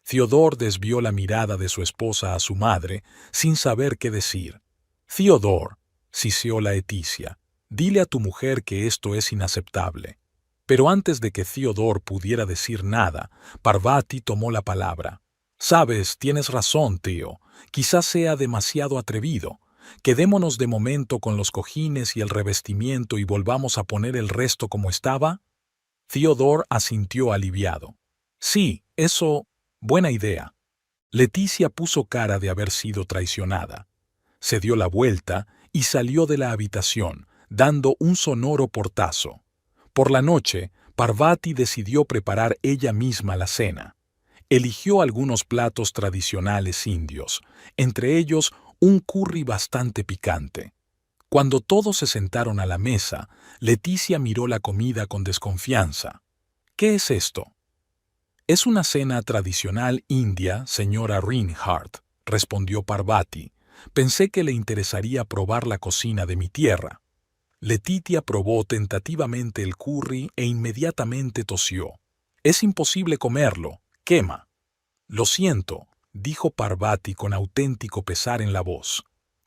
Theodore desvió la mirada de su esposa a su madre, sin saber qué decir. «Theodore», siseó Laetitia, «dile a tu mujer que esto es inaceptable». Pero antes de que Theodore pudiera decir nada, Parvati tomó la palabra. «Sabes, tienes razón, tío. Quizás sea demasiado atrevido. Quedémonos de momento con los cojines y el revestimiento y volvamos a poner el resto como estaba». Theodore asintió aliviado. «Sí, eso... buena idea». Leticia puso cara de haber sido traicionada. Se dio la vuelta y salió de la habitación, dando un sonoro portazo. Por la noche, Parvati decidió preparar ella misma la cena. Eligió algunos platos tradicionales indios, entre ellos un curry bastante picante. Cuando todos se sentaron a la mesa, Leticia miró la comida con desconfianza. «¿Qué es esto?» «Es una cena tradicional india, señora Reinhardt», respondió Parvati. «Pensé que le interesaría probar la cocina de mi tierra». Letitia probó tentativamente el curry e inmediatamente tosió. «Es imposible comerlo, quema». «Lo siento», dijo Parvati con auténtico pesar en la voz.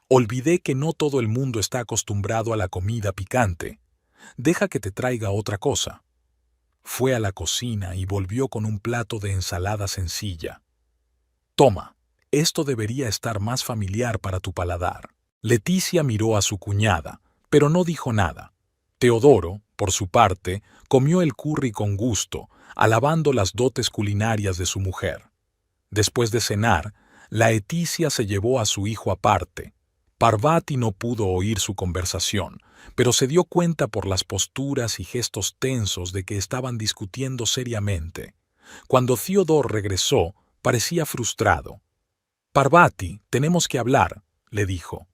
«Olvidé que no todo el mundo está acostumbrado a la comida picante. Deja que te traiga otra cosa». Fue a la cocina y volvió con un plato de ensalada sencilla. «Toma, esto debería estar más familiar para tu paladar». Leticia miró a su cuñada, pero no dijo nada. Teodoro, por su parte, comió el curry con gusto, alabando las dotes culinarias de su mujer. Después de cenar, Laetitia se llevó a su hijo aparte. Parvati no pudo oír su conversación, pero se dio cuenta por las posturas y gestos tensos de que estaban discutiendo seriamente. Cuando Theodore regresó, parecía frustrado. «Parvati, tenemos que hablar», le dijo.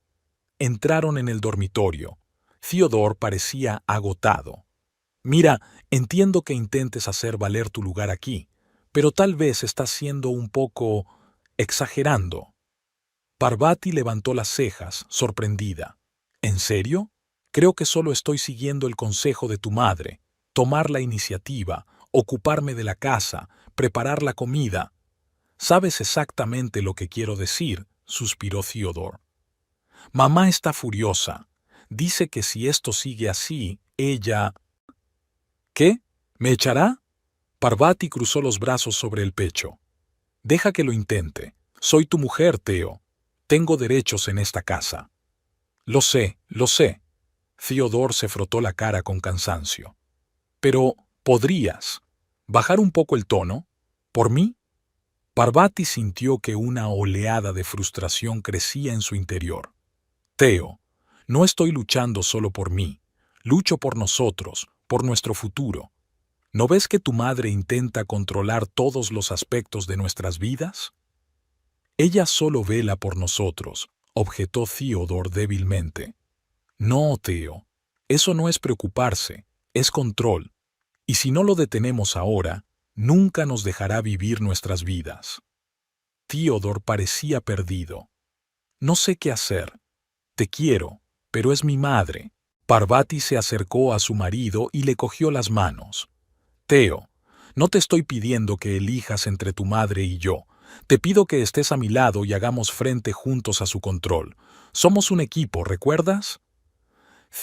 Entraron en el dormitorio. Theodore parecía agotado. «Mira, entiendo que intentes hacer valer tu lugar aquí, pero tal vez estás siendo un poco... exagerando». Parvati levantó las cejas, sorprendida. «¿En serio? Creo que solo estoy siguiendo el consejo de tu madre. Tomar la iniciativa, ocuparme de la casa, preparar la comida». «Sabes exactamente lo que quiero decir», suspiró Theodore. «Mamá está furiosa. Dice que si esto sigue así, ella...» «¿Qué? ¿Me echará?» Parvati cruzó los brazos sobre el pecho. «Deja que lo intente. Soy tu mujer, Theo. Tengo derechos en esta casa». Lo sé, lo sé». Theodore se frotó la cara con cansancio. «Pero, ¿podrías bajar un poco el tono? ¿Por mí?» Parvati sintió que una oleada de frustración crecía en su interior. «Theo, no estoy luchando solo por mí. Lucho por nosotros, por nuestro futuro. ¿No ves que tu madre intenta controlar todos los aspectos de nuestras vidas?» «Ella solo vela por nosotros», objetó Theodore débilmente. «No, Theo. Eso no es preocuparse, es control. Y si no lo detenemos ahora, nunca nos dejará vivir nuestras vidas». Theodore parecía perdido. «No sé qué hacer. Te quiero, pero es mi madre». Parvati se acercó a su marido y le cogió las manos. «Theo, no te estoy pidiendo que elijas entre tu madre y yo. Te pido que estés a mi lado y hagamos frente juntos a su control. Somos un equipo, ¿recuerdas?»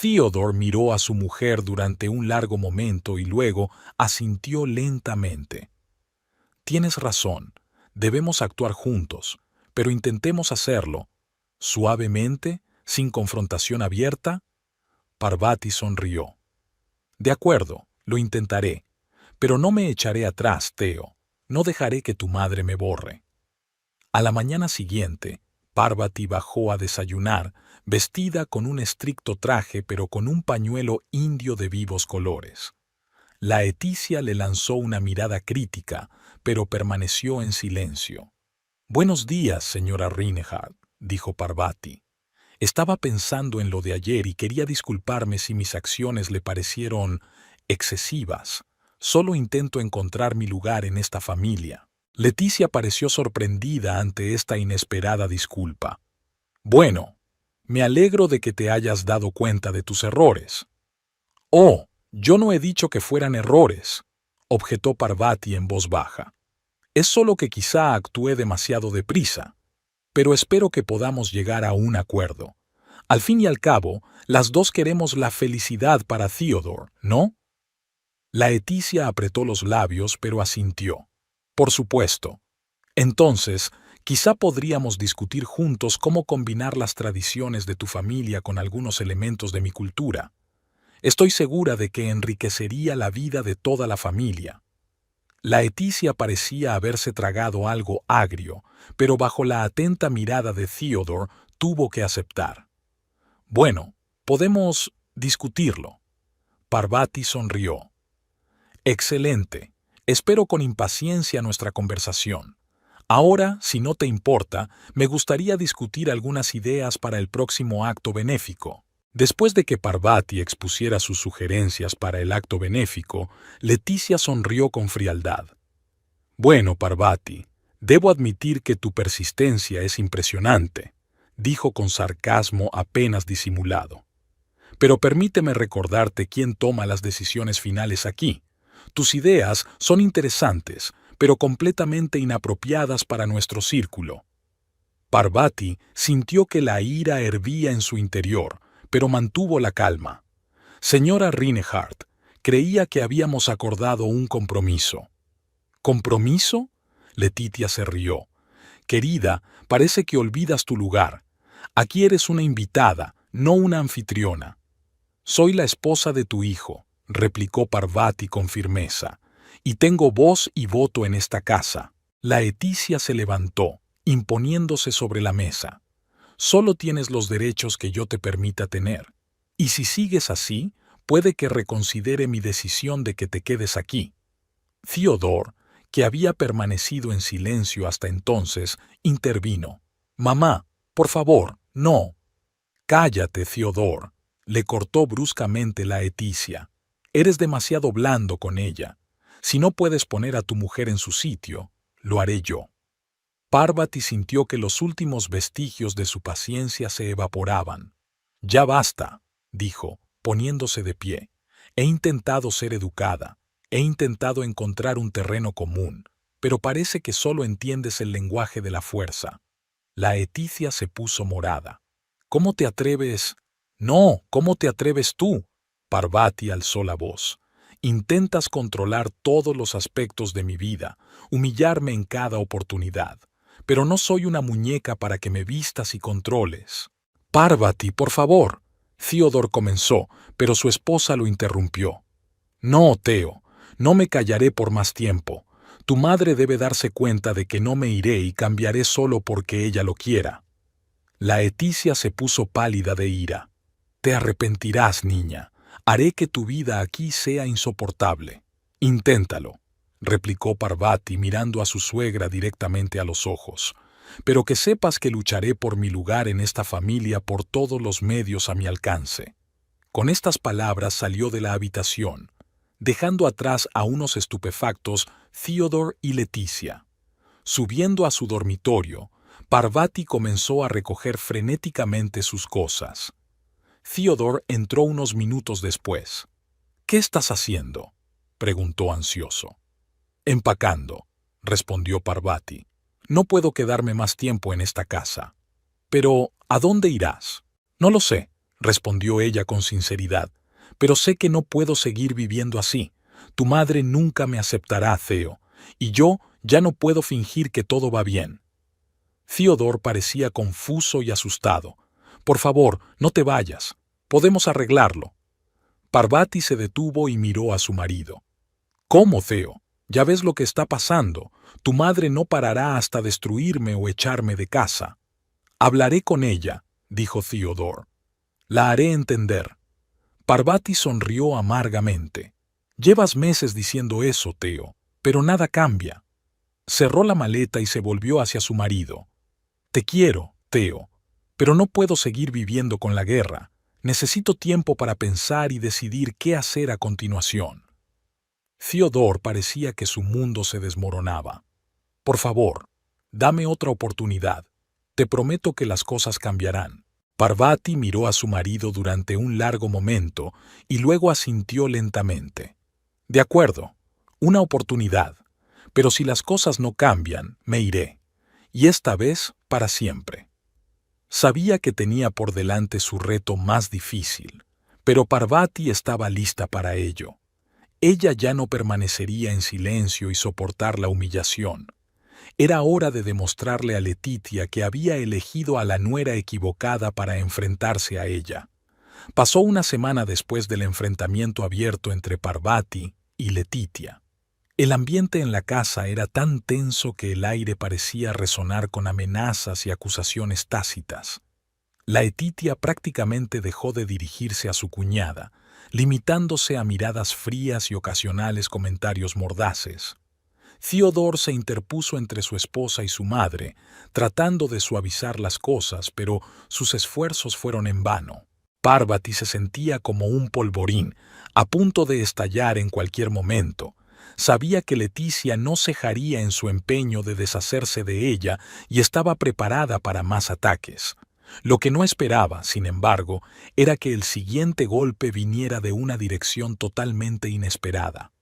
Theodore miró a su mujer durante un largo momento y luego asintió lentamente. «Tienes razón. Debemos actuar juntos, pero intentemos hacerlo. Suavemente, sin confrontación abierta». Parvati sonrió. «De acuerdo, lo intentaré. Pero no me echaré atrás, Theo. No dejaré que tu madre me borre». A la mañana siguiente, Parvati bajó a desayunar, vestida con un estricto traje pero con un pañuelo indio de vivos colores. Laetitia le lanzó una mirada crítica, pero permaneció en silencio. «Buenos días, señora Reinhardt», dijo Parvati. «Estaba pensando en lo de ayer y quería disculparme si mis acciones le parecieron excesivas. Solo intento encontrar mi lugar en esta familia». Leticia pareció sorprendida ante esta inesperada disculpa. «Bueno, me alegro de que te hayas dado cuenta de tus errores». «Oh, yo no he dicho que fueran errores», objetó Parvati en voz baja. Es solo que quizá actué demasiado deprisa, pero espero que podamos llegar a un acuerdo. Al fin y al cabo, las dos queremos la felicidad para Theodore, ¿no? Laeticia apretó los labios, pero asintió. Por supuesto. Entonces, quizá podríamos discutir juntos cómo combinar las tradiciones de tu familia con algunos elementos de mi cultura. Estoy segura de que enriquecería la vida de toda la familia. Laeticia parecía haberse tragado algo agrio, pero bajo la atenta mirada de Theodore tuvo que aceptar. Bueno, podemos discutirlo. Parvati sonrió. Excelente. Espero con impaciencia nuestra conversación. Ahora, si no te importa, me gustaría discutir algunas ideas para el próximo acto benéfico. Después de que Parvati expusiera sus sugerencias para el acto benéfico, Leticia sonrió con frialdad. Bueno, Parvati, debo admitir que tu persistencia es impresionante, dijo con sarcasmo apenas disimulado. Pero permíteme recordarte quién toma las decisiones finales aquí. Tus ideas son interesantes, pero completamente inapropiadas para nuestro círculo. Parvati sintió que la ira hervía en su interior, pero mantuvo la calma. Señora Rinehart, creía que habíamos acordado un compromiso. ¿Compromiso? Letitia se rió. Querida, parece que olvidas tu lugar. Aquí eres una invitada, no una anfitriona. Soy la esposa de tu hijo, replicó Parvati con firmeza, y tengo voz y voto en esta casa. Laeticia se levantó, imponiéndose sobre la mesa. Solo tienes los derechos que yo te permita tener. Y si sigues así, puede que reconsidere mi decisión de que te quedes aquí. Theodore, que había permanecido en silencio hasta entonces, intervino. Mamá, por favor, no. Cállate, Theodore, le cortó bruscamente Laeticia. Eres demasiado blando con ella. Si no puedes poner a tu mujer en su sitio, lo haré yo. Parvati sintió que los últimos vestigios de su paciencia se evaporaban. Ya basta, dijo, poniéndose de pie. He intentado ser educada, he intentado encontrar un terreno común, pero parece que solo entiendes el lenguaje de la fuerza. Laeticia se puso morada. ¿Cómo te atreves? No, ¿cómo te atreves tú? Parvati alzó la voz. Intentas controlar todos los aspectos de mi vida, humillarme en cada oportunidad. Pero no soy una muñeca para que me vistas y controles. Parvati, por favor. Theodore comenzó, pero su esposa lo interrumpió. No, Theo, no me callaré por más tiempo. Tu madre debe darse cuenta de que no me iré y cambiaré solo porque ella lo quiera. Laeticia se puso pálida de ira. Te arrepentirás, niña. Haré que tu vida aquí sea insoportable. Inténtalo, replicó Parvati mirando a su suegra directamente a los ojos. Pero que sepas que lucharé por mi lugar en esta familia por todos los medios a mi alcance. Con estas palabras salió de la habitación, dejando atrás a unos estupefactos Theodore y Leticia. Subiendo a su dormitorio, Parvati comenzó a recoger frenéticamente sus cosas. Theodore entró unos minutos después. ¿Qué estás haciendo?, preguntó ansioso. Empacando, respondió Parvati. No puedo quedarme más tiempo en esta casa. Pero, ¿a dónde irás? No lo sé, respondió ella con sinceridad, pero sé que no puedo seguir viviendo así. Tu madre nunca me aceptará, Theo, y yo ya no puedo fingir que todo va bien. Theodore parecía confuso y asustado. Por favor, no te vayas. Podemos arreglarlo. Parvati se detuvo y miró a su marido. ¿Cómo, Theo? Ya ves lo que está pasando. Tu madre no parará hasta destruirme o echarme de casa. Hablaré con ella, dijo Theodore. La haré entender. Parvati sonrió amargamente. Llevas meses diciendo eso, Theo, pero nada cambia. Cerró la maleta y se volvió hacia su marido. Te quiero, Theo, pero no puedo seguir viviendo con la guerra. Necesito tiempo para pensar y decidir qué hacer a continuación. Theodore parecía que su mundo se desmoronaba. Por favor, dame otra oportunidad. Te prometo que las cosas cambiarán. Parvati miró a su marido durante un largo momento y luego asintió lentamente. De acuerdo, una oportunidad. Pero si las cosas no cambian, me iré. Y esta vez para siempre. Sabía que tenía por delante su reto más difícil, pero Parvati estaba lista para ello. Ella ya no permanecería en silencio y soportar la humillación. Era hora de demostrarle a Letitia que había elegido a la nuera equivocada para enfrentarse a ella. Pasó una semana después del enfrentamiento abierto entre Parvati y Letitia. El ambiente en la casa era tan tenso que el aire parecía resonar con amenazas y acusaciones tácitas. La Letitia prácticamente dejó de dirigirse a su cuñada, limitándose a miradas frías y ocasionales comentarios mordaces. Theodore se interpuso entre su esposa y su madre, tratando de suavizar las cosas, pero sus esfuerzos fueron en vano. Parvati se sentía como un polvorín, a punto de estallar en cualquier momento. Sabía que Leticia no cejaría en su empeño de deshacerse de ella y estaba preparada para más ataques. Lo que no esperaba, sin embargo, era que el siguiente golpe viniera de una dirección totalmente inesperada.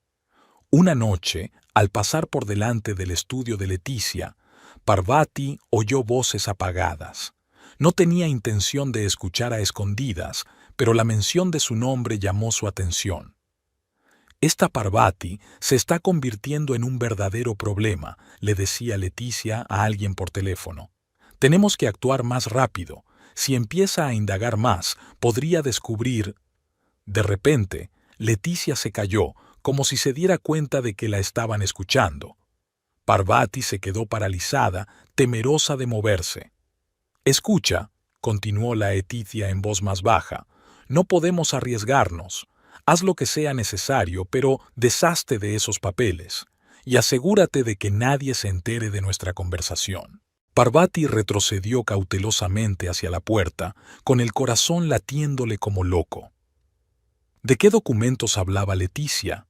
Una noche, al pasar por delante del estudio de Leticia, Parvati oyó voces apagadas. No tenía intención de escuchar a escondidas, pero la mención de su nombre llamó su atención. Esta Parvati se está convirtiendo en un verdadero problema, le decía Leticia a alguien por teléfono. Tenemos que actuar más rápido. Si empieza a indagar más, podría descubrir... De repente, Leticia se calló, como si se diera cuenta de que la estaban escuchando. Parvati se quedó paralizada, temerosa de moverse. «Escucha», continuó la Leticia en voz más baja, «no podemos arriesgarnos. Haz lo que sea necesario, pero deshazte de esos papeles, y asegúrate de que nadie se entere de nuestra conversación». Parvati retrocedió cautelosamente hacia la puerta, con el corazón latiéndole como loco. ¿De qué documentos hablaba Leticia?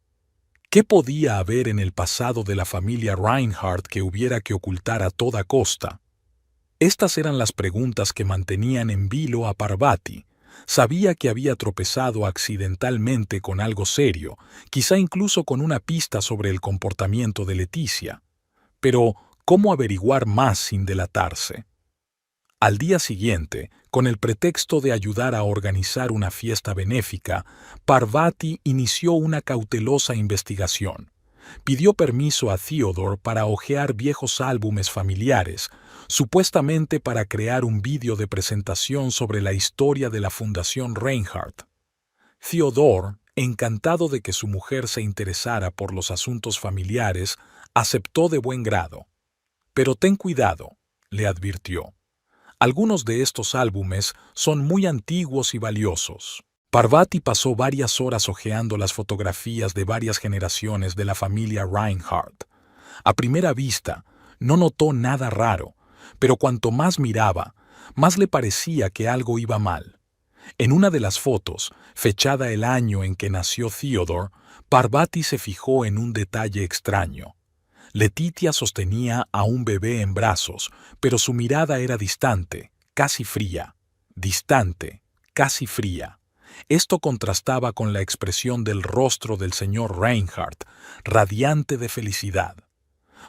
¿Qué podía haber en el pasado de la familia Reinhardt que hubiera que ocultar a toda costa? Estas eran las preguntas que mantenían en vilo a Parvati. Sabía que había tropezado accidentalmente con algo serio, quizá incluso con una pista sobre el comportamiento de Leticia. Pero, ¿cómo averiguar más sin delatarse? Al día siguiente, con el pretexto de ayudar a organizar una fiesta benéfica, Parvati inició una cautelosa investigación. Pidió permiso a Theodore para hojear viejos álbumes familiares, supuestamente para crear un vídeo de presentación sobre la historia de la Fundación Reinhardt. Theodore, encantado de que su mujer se interesara por los asuntos familiares, aceptó de buen grado. «Pero ten cuidado», le advirtió. «Algunos de estos álbumes son muy antiguos y valiosos». Parvati pasó varias horas hojeando las fotografías de varias generaciones de la familia Reinhardt. A primera vista, no notó nada raro, pero cuanto más miraba, más le parecía que algo iba mal. En una de las fotos, fechada el año en que nació Theodore, Parvati se fijó en un detalle extraño. Letitia sostenía a un bebé en brazos, pero su mirada era distante, casi fría. Distante, casi fría. Esto contrastaba con la expresión del rostro del señor Reinhardt, radiante de felicidad.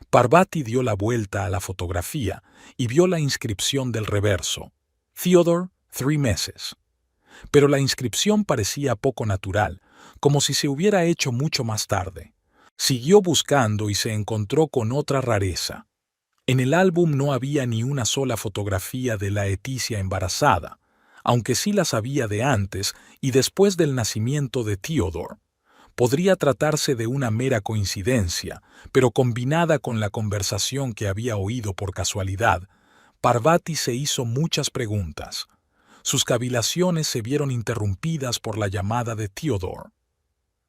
Parvati dio la vuelta a la fotografía y vio la inscripción del reverso. Theodore, 3 meses. Pero la inscripción parecía poco natural, como si se hubiera hecho mucho más tarde. Siguió buscando y se encontró con otra rareza. En el álbum no había ni una sola fotografía de la Leticia embarazada, aunque sí las había de antes y después del nacimiento de Theodore. Podría tratarse de una mera coincidencia, pero combinada con la conversación que había oído por casualidad, Parvati se hizo muchas preguntas. Sus cavilaciones se vieron interrumpidas por la llamada de Theodore.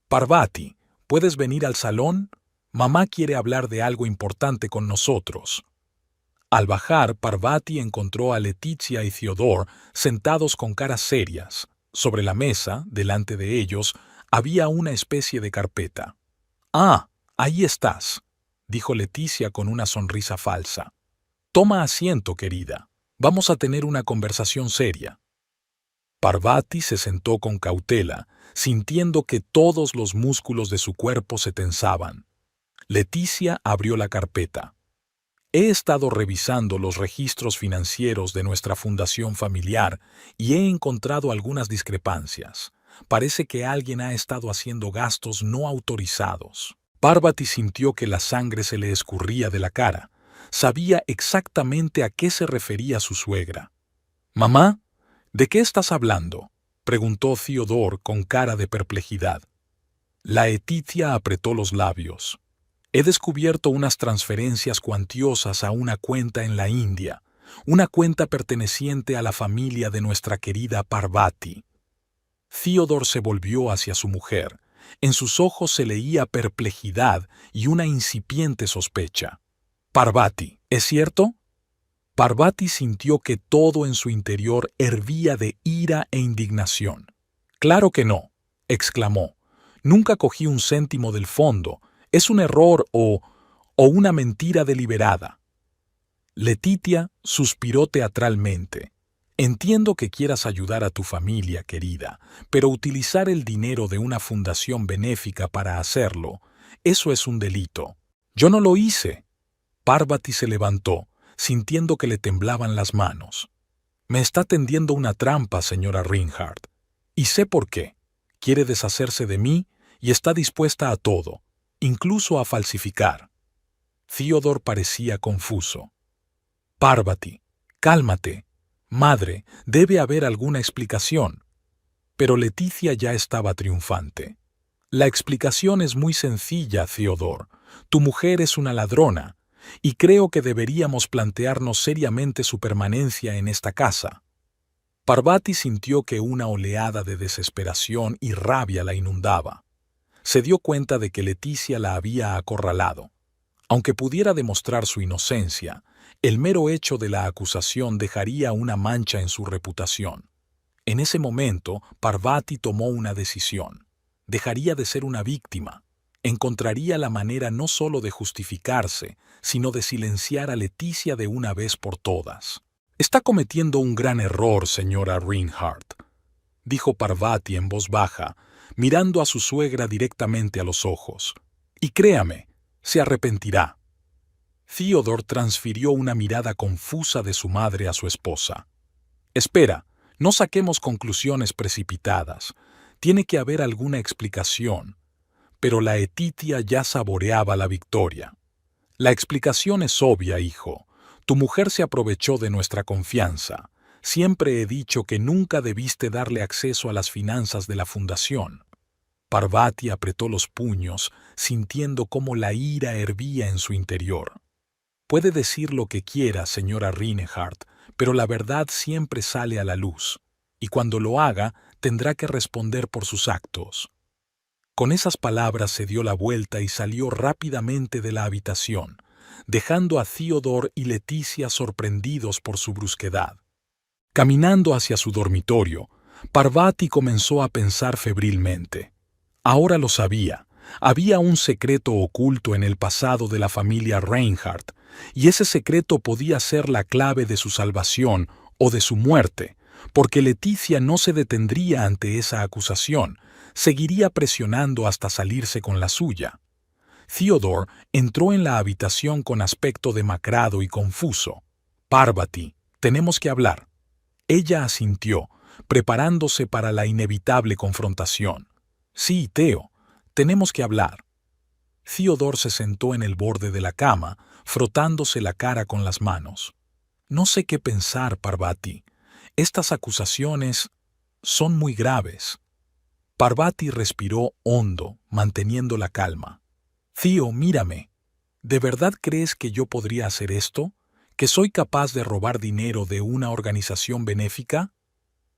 «Parvati, ¿puedes venir al salón? Mamá quiere hablar de algo importante con nosotros». Al bajar, Parvati encontró a Leticia y Theodore sentados con caras serias. Sobre la mesa, delante de ellos, había una especie de carpeta. «Ah, ahí estás», dijo Leticia con una sonrisa falsa. «Toma asiento, querida. Vamos a tener una conversación seria». Parvati se sentó con cautela, sintiendo que todos los músculos de su cuerpo se tensaban. Leticia abrió la carpeta. He estado revisando los registros financieros de nuestra fundación familiar y he encontrado algunas discrepancias. Parece que alguien ha estado haciendo gastos no autorizados. Parvati sintió que la sangre se le escurría de la cara. Sabía exactamente a qué se refería su suegra. «Mamá, ¿de qué estás hablando?», preguntó Theodore con cara de perplejidad. La Leticia apretó los labios. He descubierto unas transferencias cuantiosas a una cuenta en la India, una cuenta perteneciente a la familia de nuestra querida Parvati. Theodore se volvió hacia su mujer. En sus ojos se leía perplejidad y una incipiente sospecha. «Parvati, ¿es cierto?». Parvati sintió que todo en su interior hervía de ira e indignación. «Claro que no», exclamó. «Nunca cogí un céntimo del fondo. Es un error o una mentira deliberada». Leticia suspiró teatralmente. «Entiendo que quieras ayudar a tu familia, querida, pero utilizar el dinero de una fundación benéfica para hacerlo, eso es un delito. Yo no lo hice». Parvati se levantó, sintiendo que le temblaban las manos. «Me está tendiendo una trampa, señora Rinehart. Y sé por qué. Quiere deshacerse de mí y está dispuesta a todo, incluso a falsificar». Theodore parecía confuso. «Parvati, cálmate. Madre, debe haber alguna explicación». Pero Leticia ya estaba triunfante. «La explicación es muy sencilla, Theodore. Tu mujer es una ladrona, y creo que deberíamos plantearnos seriamente su permanencia en esta casa». Parvati sintió que una oleada de desesperación y rabia la inundaba. Se dio cuenta de que Leticia la había acorralado. Aunque pudiera demostrar su inocencia, el mero hecho de la acusación dejaría una mancha en su reputación. En ese momento, Parvati tomó una decisión. Dejaría de ser una víctima. Encontraría la manera no solo de justificarse, sino de silenciar a Leticia de una vez por todas. «Está cometiendo un gran error, señora Rinehart», dijo Parvati en voz baja, mirando a su suegra directamente a los ojos. «Y créame, se arrepentirá». Theodore transfirió una mirada confusa de su madre a su esposa. «Espera, no saquemos conclusiones precipitadas. Tiene que haber alguna explicación». Pero la Leticia ya saboreaba la victoria. «La explicación es obvia, hijo. Tu mujer se aprovechó de nuestra confianza. Siempre he dicho que nunca debiste darle acceso a las finanzas de la fundación». Parvati apretó los puños, sintiendo cómo la ira hervía en su interior. «Puede decir lo que quiera, señora Rinehart, pero la verdad siempre sale a la luz, y cuando lo haga, tendrá que responder por sus actos». Con esas palabras se dio la vuelta y salió rápidamente de la habitación, dejando a Theodore y Leticia sorprendidos por su brusquedad. Caminando hacia su dormitorio, Parvati comenzó a pensar febrilmente. Ahora lo sabía. Había un secreto oculto en el pasado de la familia Rinehart, y ese secreto podía ser la clave de su salvación o de su muerte, porque Leticia no se detendría ante esa acusación, seguiría presionando hasta salirse con la suya. Theodore entró en la habitación con aspecto demacrado y confuso. «Parvati, tenemos que hablar». Ella asintió, preparándose para la inevitable confrontación. «Sí, Theo, tenemos que hablar». Theodore se sentó en el borde de la cama, frotándose la cara con las manos. «No sé qué pensar, Parvati. Estas acusaciones son muy graves». Parvati respiró hondo, manteniendo la calma. «Theo, mírame. ¿De verdad crees que yo podría hacer esto? ¿Que soy capaz de robar dinero de una organización benéfica?»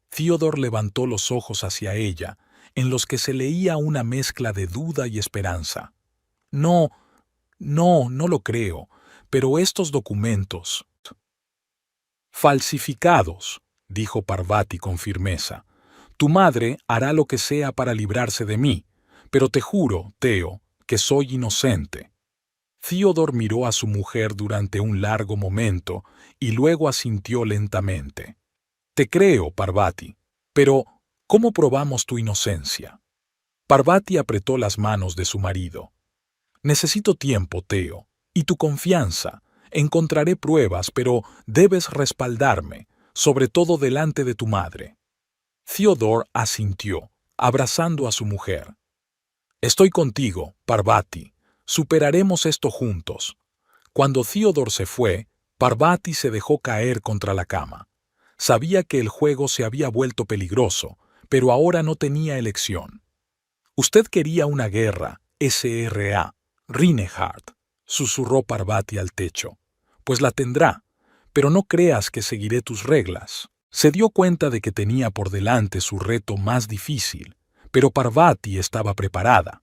Theodore levantó los ojos hacia ella, en los que se leía una mezcla de duda y esperanza. «No lo creo, pero estos documentos...» «Falsificados», dijo Parvati con firmeza. «Tu madre hará lo que sea para librarse de mí, pero te juro, Theo, que soy inocente». Theodore miró a su mujer durante un largo momento y luego asintió lentamente. «Te creo, Parvati, pero ¿cómo probamos tu inocencia?». Parvati apretó las manos de su marido. Necesito tiempo, Theo, y tu confianza. Encontraré pruebas, pero debes respaldarme, sobre todo delante de tu madre. Theodore asintió, abrazando a su mujer. Estoy contigo, Parvati. Superaremos esto juntos. Cuando Theodore se fue, Parvati se dejó caer contra la cama. Sabía que el juego se había vuelto peligroso, pero ahora no tenía elección. Usted quería una guerra, S.R.A. Reinhardt, susurró Parvati al techo. Pues la tendrá, pero no creas que seguiré tus reglas. Se dio cuenta de que tenía por delante su reto más difícil, pero Parvati estaba preparada.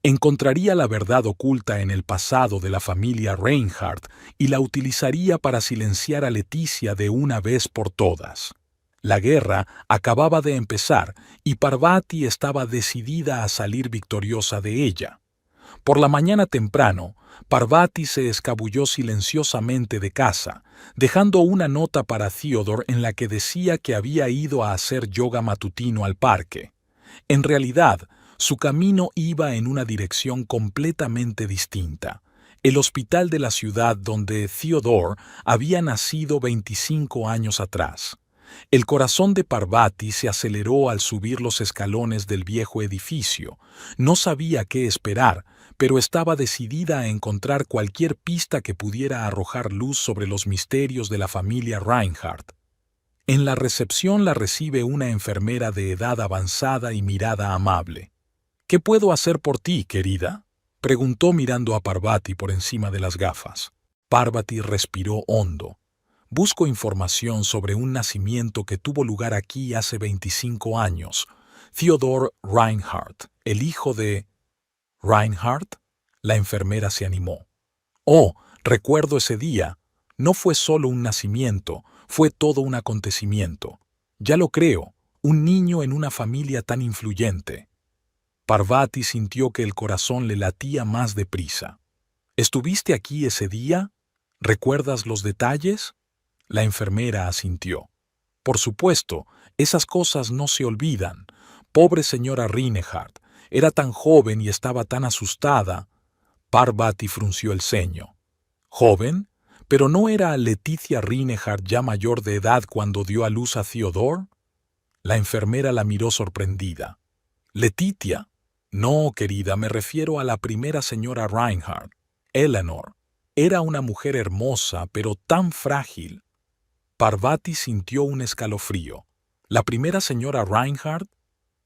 Encontraría la verdad oculta en el pasado de la familia Reinhardt y la utilizaría para silenciar a Leticia de una vez por todas. La guerra acababa de empezar y Parvati estaba decidida a salir victoriosa de ella. Por la mañana temprano, Parvati se escabulló silenciosamente de casa, dejando una nota para Theodore en la que decía que había ido a hacer yoga matutino al parque. En realidad, su camino iba en una dirección completamente distinta: el hospital de la ciudad donde Theodore había nacido 25 años atrás. El corazón de Parvati se aceleró al subir los escalones del viejo edificio. No sabía qué esperar, pero estaba decidida a encontrar cualquier pista que pudiera arrojar luz sobre los misterios de la familia Reinhardt. En la recepción la recibe una enfermera de edad avanzada y mirada amable. ¿Qué puedo hacer por ti, querida?, preguntó mirando a Parvati por encima de las gafas. Parvati respiró hondo. Busco información sobre un nacimiento que tuvo lugar aquí hace 25 años. Theodore Reinhardt, el hijo de... ¿Reinhardt? La enfermera se animó. Oh, recuerdo ese día. No fue solo un nacimiento, fue todo un acontecimiento. Ya lo creo, un niño en una familia tan influyente. Parvati sintió que el corazón le latía más deprisa. ¿Estuviste aquí ese día? ¿Recuerdas los detalles? La enfermera asintió. Por supuesto, esas cosas no se olvidan. Pobre señora Reinhardt, era tan joven y estaba tan asustada. Parvati frunció el ceño. ¿Joven? ¿Pero no era Leticia Reinhardt ya mayor de edad cuando dio a luz a Theodore? La enfermera la miró sorprendida. ¿Letitia? No, querida, me refiero a la primera señora Reinhardt, Eleanor. Era una mujer hermosa, pero tan frágil. Parvati sintió un escalofrío. ¿La primera señora Reinhardt?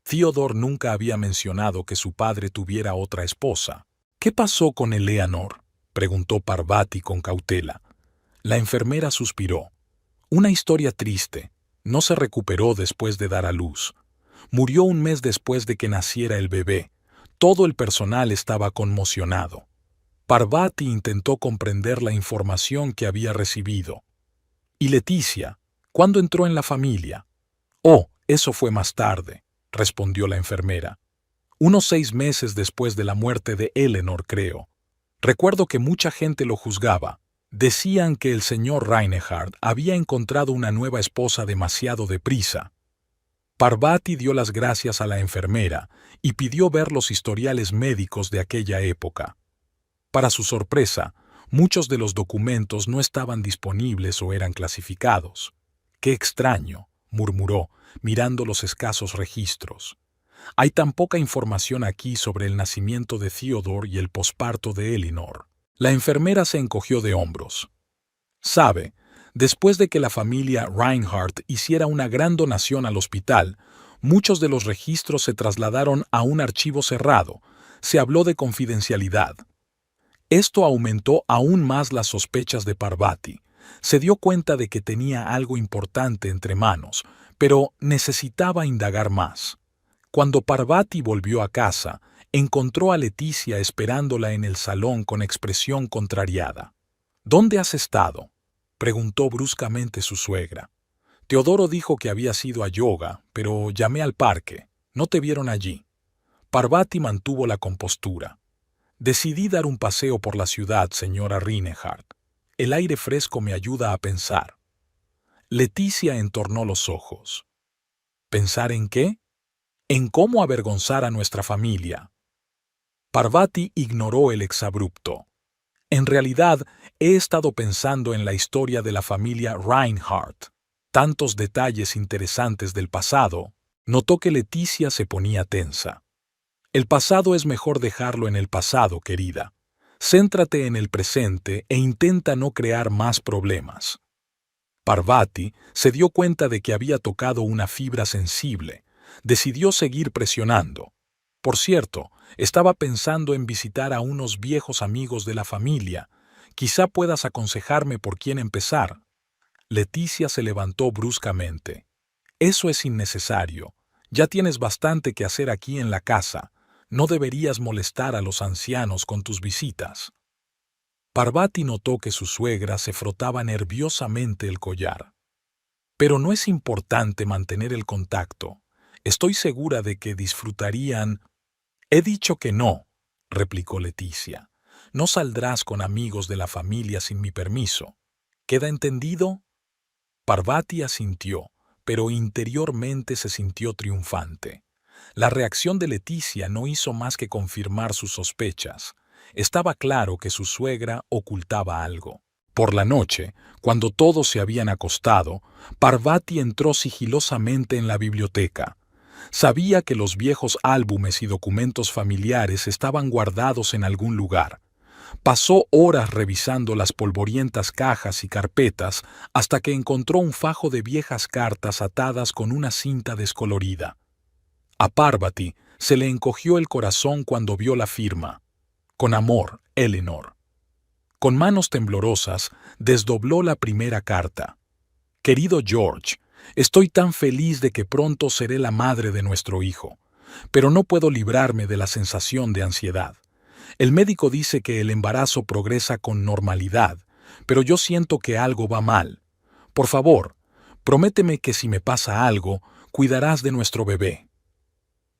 Theodore nunca había mencionado que su padre tuviera otra esposa. ¿Qué pasó con Eleanor?, preguntó Parvati con cautela. La enfermera suspiró. Una historia triste. No se recuperó después de dar a luz. Murió un mes después de que naciera el bebé. Todo el personal estaba conmocionado. Parvati intentó comprender la información que había recibido. ¿Y Leticia? ¿Cuándo entró en la familia? Oh, eso fue más tarde, respondió la enfermera. Unos 6 meses después de la muerte de Eleanor, creo. Recuerdo que mucha gente lo juzgaba. Decían que el señor Reinhardt había encontrado una nueva esposa demasiado deprisa. Parvati dio las gracias a la enfermera y pidió ver los historiales médicos de aquella época. Para su sorpresa, muchos de los documentos no estaban disponibles o eran clasificados. «Qué extraño», murmuró, mirando los escasos registros. «Hay tan poca información aquí sobre el nacimiento de Theodore y el posparto de Eleanor». La enfermera se encogió de hombros. «Sabe, después de que la familia Reinhardt hiciera una gran donación al hospital, muchos de los registros se trasladaron a un archivo cerrado. Se habló de confidencialidad». Esto aumentó aún más las sospechas de Parvati. Se dio cuenta de que tenía algo importante entre manos, pero necesitaba indagar más. Cuando Parvati volvió a casa, encontró a Leticia esperándola en el salón con expresión contrariada. «¿Dónde has estado?», preguntó bruscamente su suegra. «Teodoro dijo que habías ido a yoga, pero llamé al parque. No te vieron allí». Parvati mantuvo la compostura. «Decidí dar un paseo por la ciudad, señora Reinhardt. El aire fresco me ayuda a pensar». Leticia entornó los ojos. «¿Pensar en qué?». «En cómo avergonzar a nuestra familia». Parvati ignoró el exabrupto. En realidad, he estado pensando en la historia de la familia Reinhardt. Tantos detalles interesantes del pasado. Notó que Leticia se ponía tensa. El pasado es mejor dejarlo en el pasado, querida. Céntrate en el presente e intenta no crear más problemas. Parvati se dio cuenta de que había tocado una fibra sensible. Decidió seguir presionando. Por cierto, estaba pensando en visitar a unos viejos amigos de la familia. Quizá puedas aconsejarme por quién empezar. Leticia se levantó bruscamente. Eso es innecesario. Ya tienes bastante que hacer aquí en la casa. No deberías molestar a los ancianos con tus visitas. Parvati notó que su suegra se frotaba nerviosamente el collar. Pero no es importante mantener el contacto. Estoy segura de que disfrutarían. He dicho que no, replicó Leticia. No saldrás con amigos de la familia sin mi permiso. ¿Queda entendido? Parvati asintió, pero interiormente se sintió triunfante. La reacción de Leticia no hizo más que confirmar sus sospechas. Estaba claro que su suegra ocultaba algo. Por la noche, cuando todos se habían acostado, Parvati entró sigilosamente en la biblioteca. Sabía que los viejos álbumes y documentos familiares estaban guardados en algún lugar. Pasó horas revisando las polvorientas cajas y carpetas hasta que encontró un fajo de viejas cartas atadas con una cinta descolorida. A Parvati se le encogió el corazón cuando vio la firma. Con amor, Eleanor. Con manos temblorosas, desdobló la primera carta. Querido George, estoy tan feliz de que pronto seré la madre de nuestro hijo, pero no puedo librarme de la sensación de ansiedad. El médico dice que el embarazo progresa con normalidad, pero yo siento que algo va mal. Por favor, prométeme que si me pasa algo, cuidarás de nuestro bebé.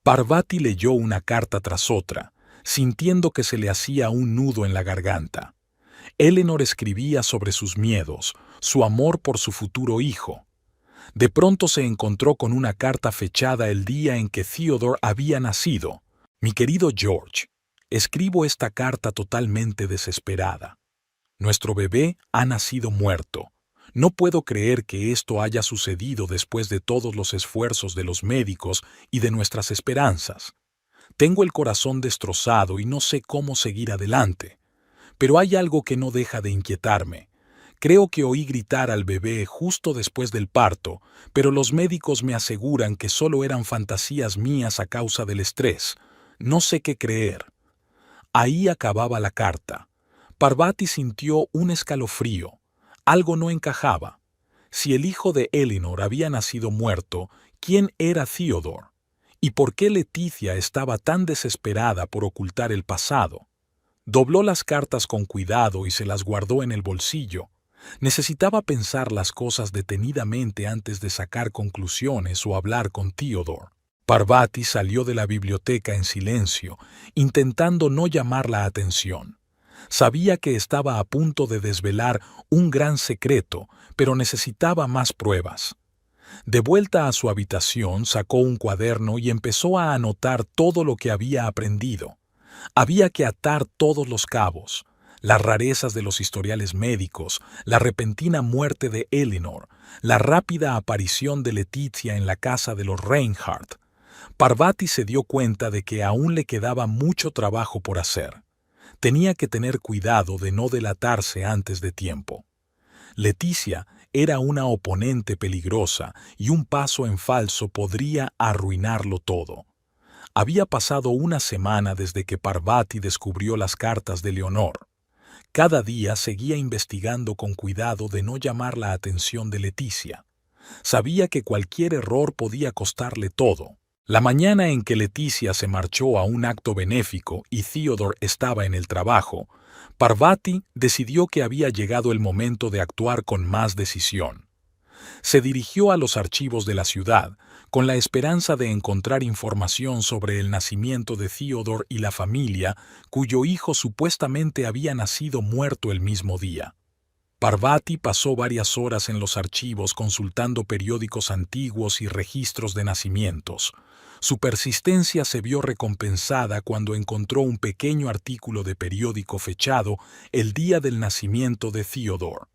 Parvati leyó una carta tras otra, sintiendo que se le hacía un nudo en la garganta. Eleanor escribía sobre sus miedos, su amor por su futuro hijo. De pronto se encontró con una carta fechada el día en que Theodore había nacido. Mi querido George, escribo esta carta totalmente desesperada. Nuestro bebé ha nacido muerto. No puedo creer que esto haya sucedido después de todos los esfuerzos de los médicos y de nuestras esperanzas. Tengo el corazón destrozado y no sé cómo seguir adelante. Pero hay algo que no deja de inquietarme. Creo que oí gritar al bebé justo después del parto, pero los médicos me aseguran que solo eran fantasías mías a causa del estrés. No sé qué creer. Ahí acababa la carta. Parvati sintió un escalofrío. Algo no encajaba. Si el hijo de Eleanor había nacido muerto, ¿quién era Theodore? ¿Y por qué Leticia estaba tan desesperada por ocultar el pasado? Dobló las cartas con cuidado y se las guardó en el bolsillo. Necesitaba pensar las cosas detenidamente antes de sacar conclusiones o hablar con Theodore. Parvati salió de la biblioteca en silencio, intentando no llamar la atención. Sabía que estaba a punto de desvelar un gran secreto, pero necesitaba más pruebas. De vuelta a su habitación, sacó un cuaderno y empezó a anotar todo lo que había aprendido. Había que atar todos los cabos, las rarezas de los historiales médicos, la repentina muerte de Eleanor, la rápida aparición de Leticia en la casa de los Reinhardt. Parvati se dio cuenta de que aún le quedaba mucho trabajo por hacer. Tenía que tener cuidado de no delatarse antes de tiempo. Leticia era una oponente peligrosa y un paso en falso podría arruinarlo todo. Había pasado una semana desde que Parvati descubrió las cartas de Leonor. Cada día seguía investigando con cuidado de no llamar la atención de Leticia. Sabía que cualquier error podía costarle todo. La mañana en que Leticia se marchó a un acto benéfico y Theodore estaba en el trabajo, Parvati decidió que había llegado el momento de actuar con más decisión. Se dirigió a los archivos de la ciudad, con la esperanza de encontrar información sobre el nacimiento de Theodore y la familia, cuyo hijo supuestamente había nacido muerto el mismo día. Parvati pasó varias horas en los archivos consultando periódicos antiguos y registros de nacimientos. Su persistencia se vio recompensada cuando encontró un pequeño artículo de periódico fechado el día del nacimiento de Theodore.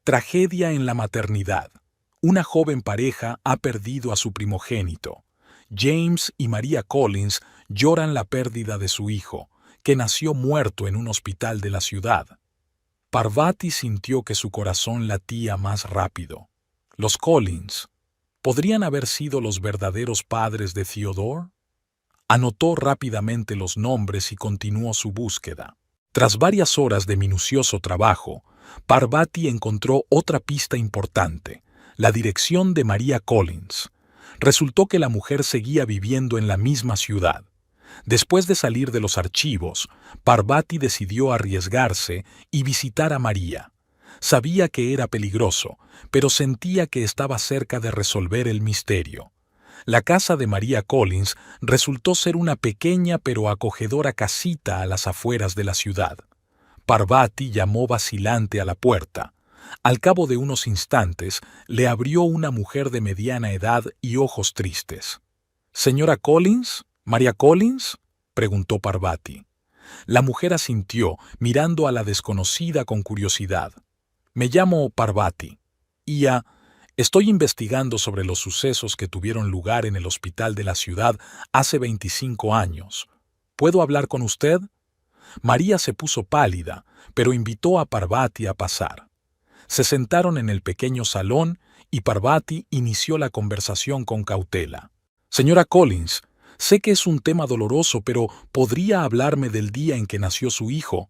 Tragedia en la maternidad. Una joven pareja ha perdido a su primogénito. James y Maria Collins lloran la pérdida de su hijo, que nació muerto en un hospital de la ciudad. Parvati sintió que su corazón latía más rápido. Los Collins, ¿podrían haber sido los verdaderos padres de Theodore? Anotó rápidamente los nombres y continuó su búsqueda. Tras varias horas de minucioso trabajo, Parvati encontró otra pista importante, la dirección de Maria Collins. Resultó que la mujer seguía viviendo en la misma ciudad. Después de salir de los archivos, Parvati decidió arriesgarse y visitar a María. Sabía que era peligroso, pero sentía que estaba cerca de resolver el misterio. La casa de Maria Collins resultó ser una pequeña pero acogedora casita a las afueras de la ciudad. Parvati llamó vacilante a la puerta. Al cabo de unos instantes, le abrió una mujer de mediana edad y ojos tristes. «¿Señora Collins? ¿Maria Collins?», preguntó Parvati. La mujer asintió, mirando a la desconocida con curiosidad. «Me llamo Parvati. Estoy investigando sobre los sucesos que tuvieron lugar en el hospital de la ciudad hace 25 años. ¿Puedo hablar con usted?». María se puso pálida, pero invitó a Parvati a pasar. Se sentaron en el pequeño salón y Parvati inició la conversación con cautela. «Señora Collins, sé que es un tema doloroso, pero ¿podría hablarme del día en que nació su hijo?».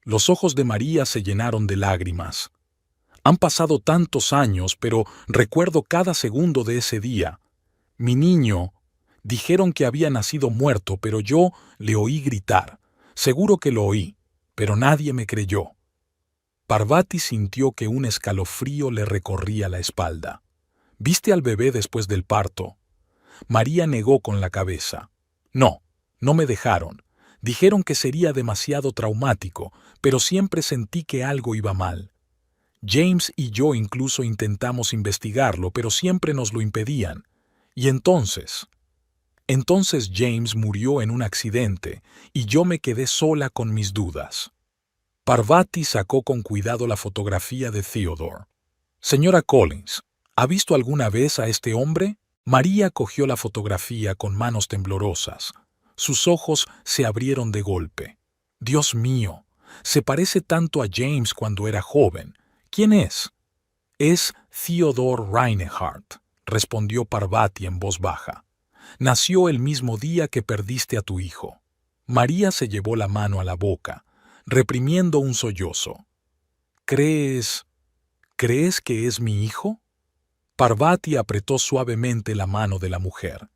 Los ojos de María se llenaron de lágrimas. «Han pasado tantos años, pero recuerdo cada segundo de ese día. Mi niño, dijeron que había nacido muerto, pero yo le oí gritar. Seguro que lo oí, pero nadie me creyó». Parvati sintió que un escalofrío le recorría la espalda. «¿Viste al bebé después del parto?». María negó con la cabeza. «No, no me dejaron. Dijeron que sería demasiado traumático, pero siempre sentí que algo iba mal. James y yo incluso intentamos investigarlo, pero siempre nos lo impedían. Y entonces James murió en un accidente y yo me quedé sola con mis dudas». Parvati sacó con cuidado la fotografía de Theodore. «Señora Collins, ¿ha visto alguna vez a este hombre?». María cogió la fotografía con manos temblorosas. Sus ojos se abrieron de golpe. «Dios mío, se parece tanto a James cuando era joven. ¿Quién es?». «Es Theodore Reinhardt», respondió Parvati en voz baja. «Nació el mismo día que perdiste a tu hijo». María se llevó la mano a la boca, reprimiendo un sollozo. «¿Crees que es mi hijo?». Parvati apretó suavemente la mano de la mujer.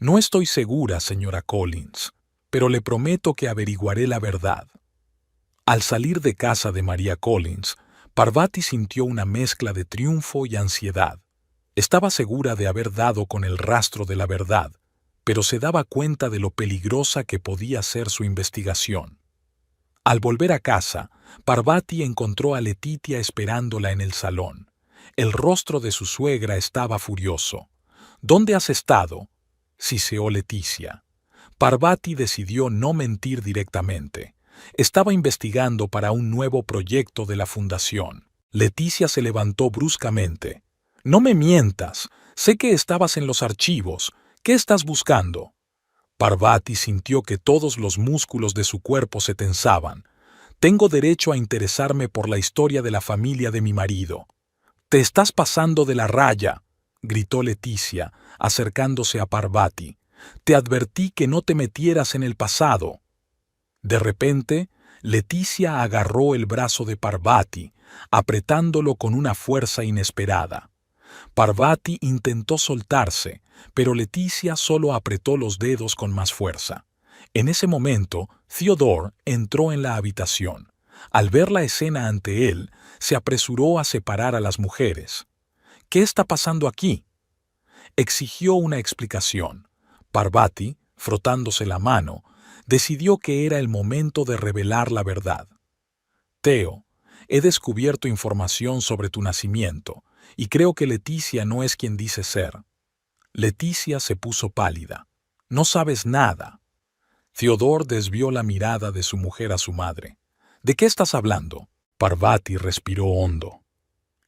«No estoy segura, señora Collins, pero le prometo que averiguaré la verdad». Al salir de casa de Maria Collins, Parvati sintió una mezcla de triunfo y ansiedad. Estaba segura de haber dado con el rastro de la verdad, pero se daba cuenta de lo peligrosa que podía ser su investigación. Al volver a casa, Parvati encontró a Letitia esperándola en el salón. El rostro de su suegra estaba furioso. «¿Dónde has estado?», siseó Leticia. Parvati decidió no mentir directamente. Estaba investigando para un nuevo proyecto de la fundación. Leticia se levantó bruscamente. «No me mientas. Sé que estabas en los archivos. ¿Qué estás buscando?». Parvati sintió que todos los músculos de su cuerpo se tensaban. «Tengo derecho a interesarme por la historia de la familia de mi marido». «Te estás pasando de la raya», gritó Leticia, acercándose a Parvati. «Te advertí que no te metieras en el pasado». De repente, Leticia agarró el brazo de Parvati, apretándolo con una fuerza inesperada. Parvati intentó soltarse, pero Leticia solo apretó los dedos con más fuerza. En ese momento, Theodore entró en la habitación. Al ver la escena ante él, se apresuró a separar a las mujeres. «¿Qué está pasando aquí?». Exigió una explicación. Parvati, frotándose la mano, decidió que era el momento de revelar la verdad. «Theo, he descubierto información sobre tu nacimiento, y creo que Leticia no es quien dice ser». Leticia se puso pálida. No sabes nada. Theodore desvió la mirada de su mujer a su madre. ¿De qué estás hablando? Parvati respiró hondo.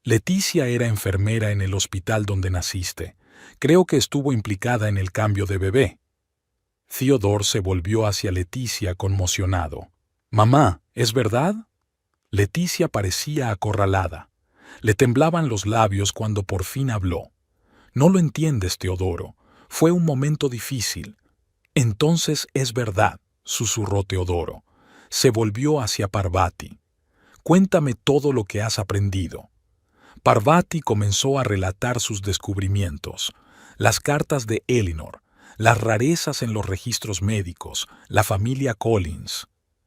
Leticia era enfermera en el hospital donde naciste. Creo que estuvo implicada en el cambio de bebé. Theodore se volvió hacia Leticia conmocionado. «Mamá, ¿es verdad?» Leticia parecía acorralada. Le temblaban los labios cuando por fin habló. «No lo entiendes, Teodoro. Fue un momento difícil». «Entonces es verdad», susurró Teodoro. Se volvió hacia Parvati. «Cuéntame todo lo que has aprendido». Parvati comenzó a relatar sus descubrimientos, las cartas de Eleanor, las rarezas en los registros médicos, la familia Collins.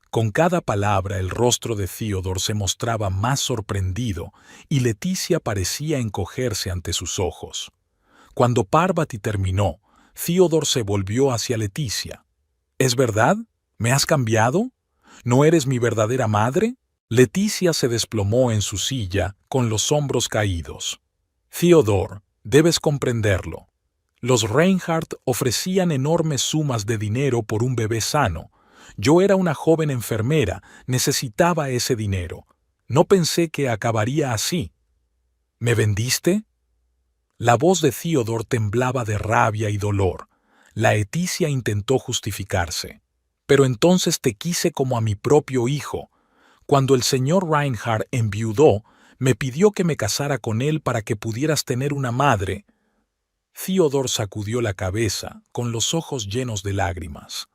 Con cada palabra el rostro de Theodore se mostraba más sorprendido y Leticia parecía encogerse ante sus ojos. Cuando Parvati terminó, Theodore se volvió hacia Leticia. «¿Es verdad? ¿Me has cambiado? ¿No eres mi verdadera madre?» Leticia se desplomó en su silla con los hombros caídos. «Theodore, debes comprenderlo. Los Reinhardt ofrecían enormes sumas de dinero por un bebé sano. Yo era una joven enfermera, necesitaba ese dinero. No pensé que acabaría así». «¿Me vendiste?» La voz de Theodore temblaba de rabia y dolor. Leticia intentó justificarse. «Pero entonces te quise como a mi propio hijo. Cuando el señor Reinhardt enviudó, me pidió que me casara con él para que pudieras tener una madre». Theodore sacudió la cabeza, con los ojos llenos de lágrimas.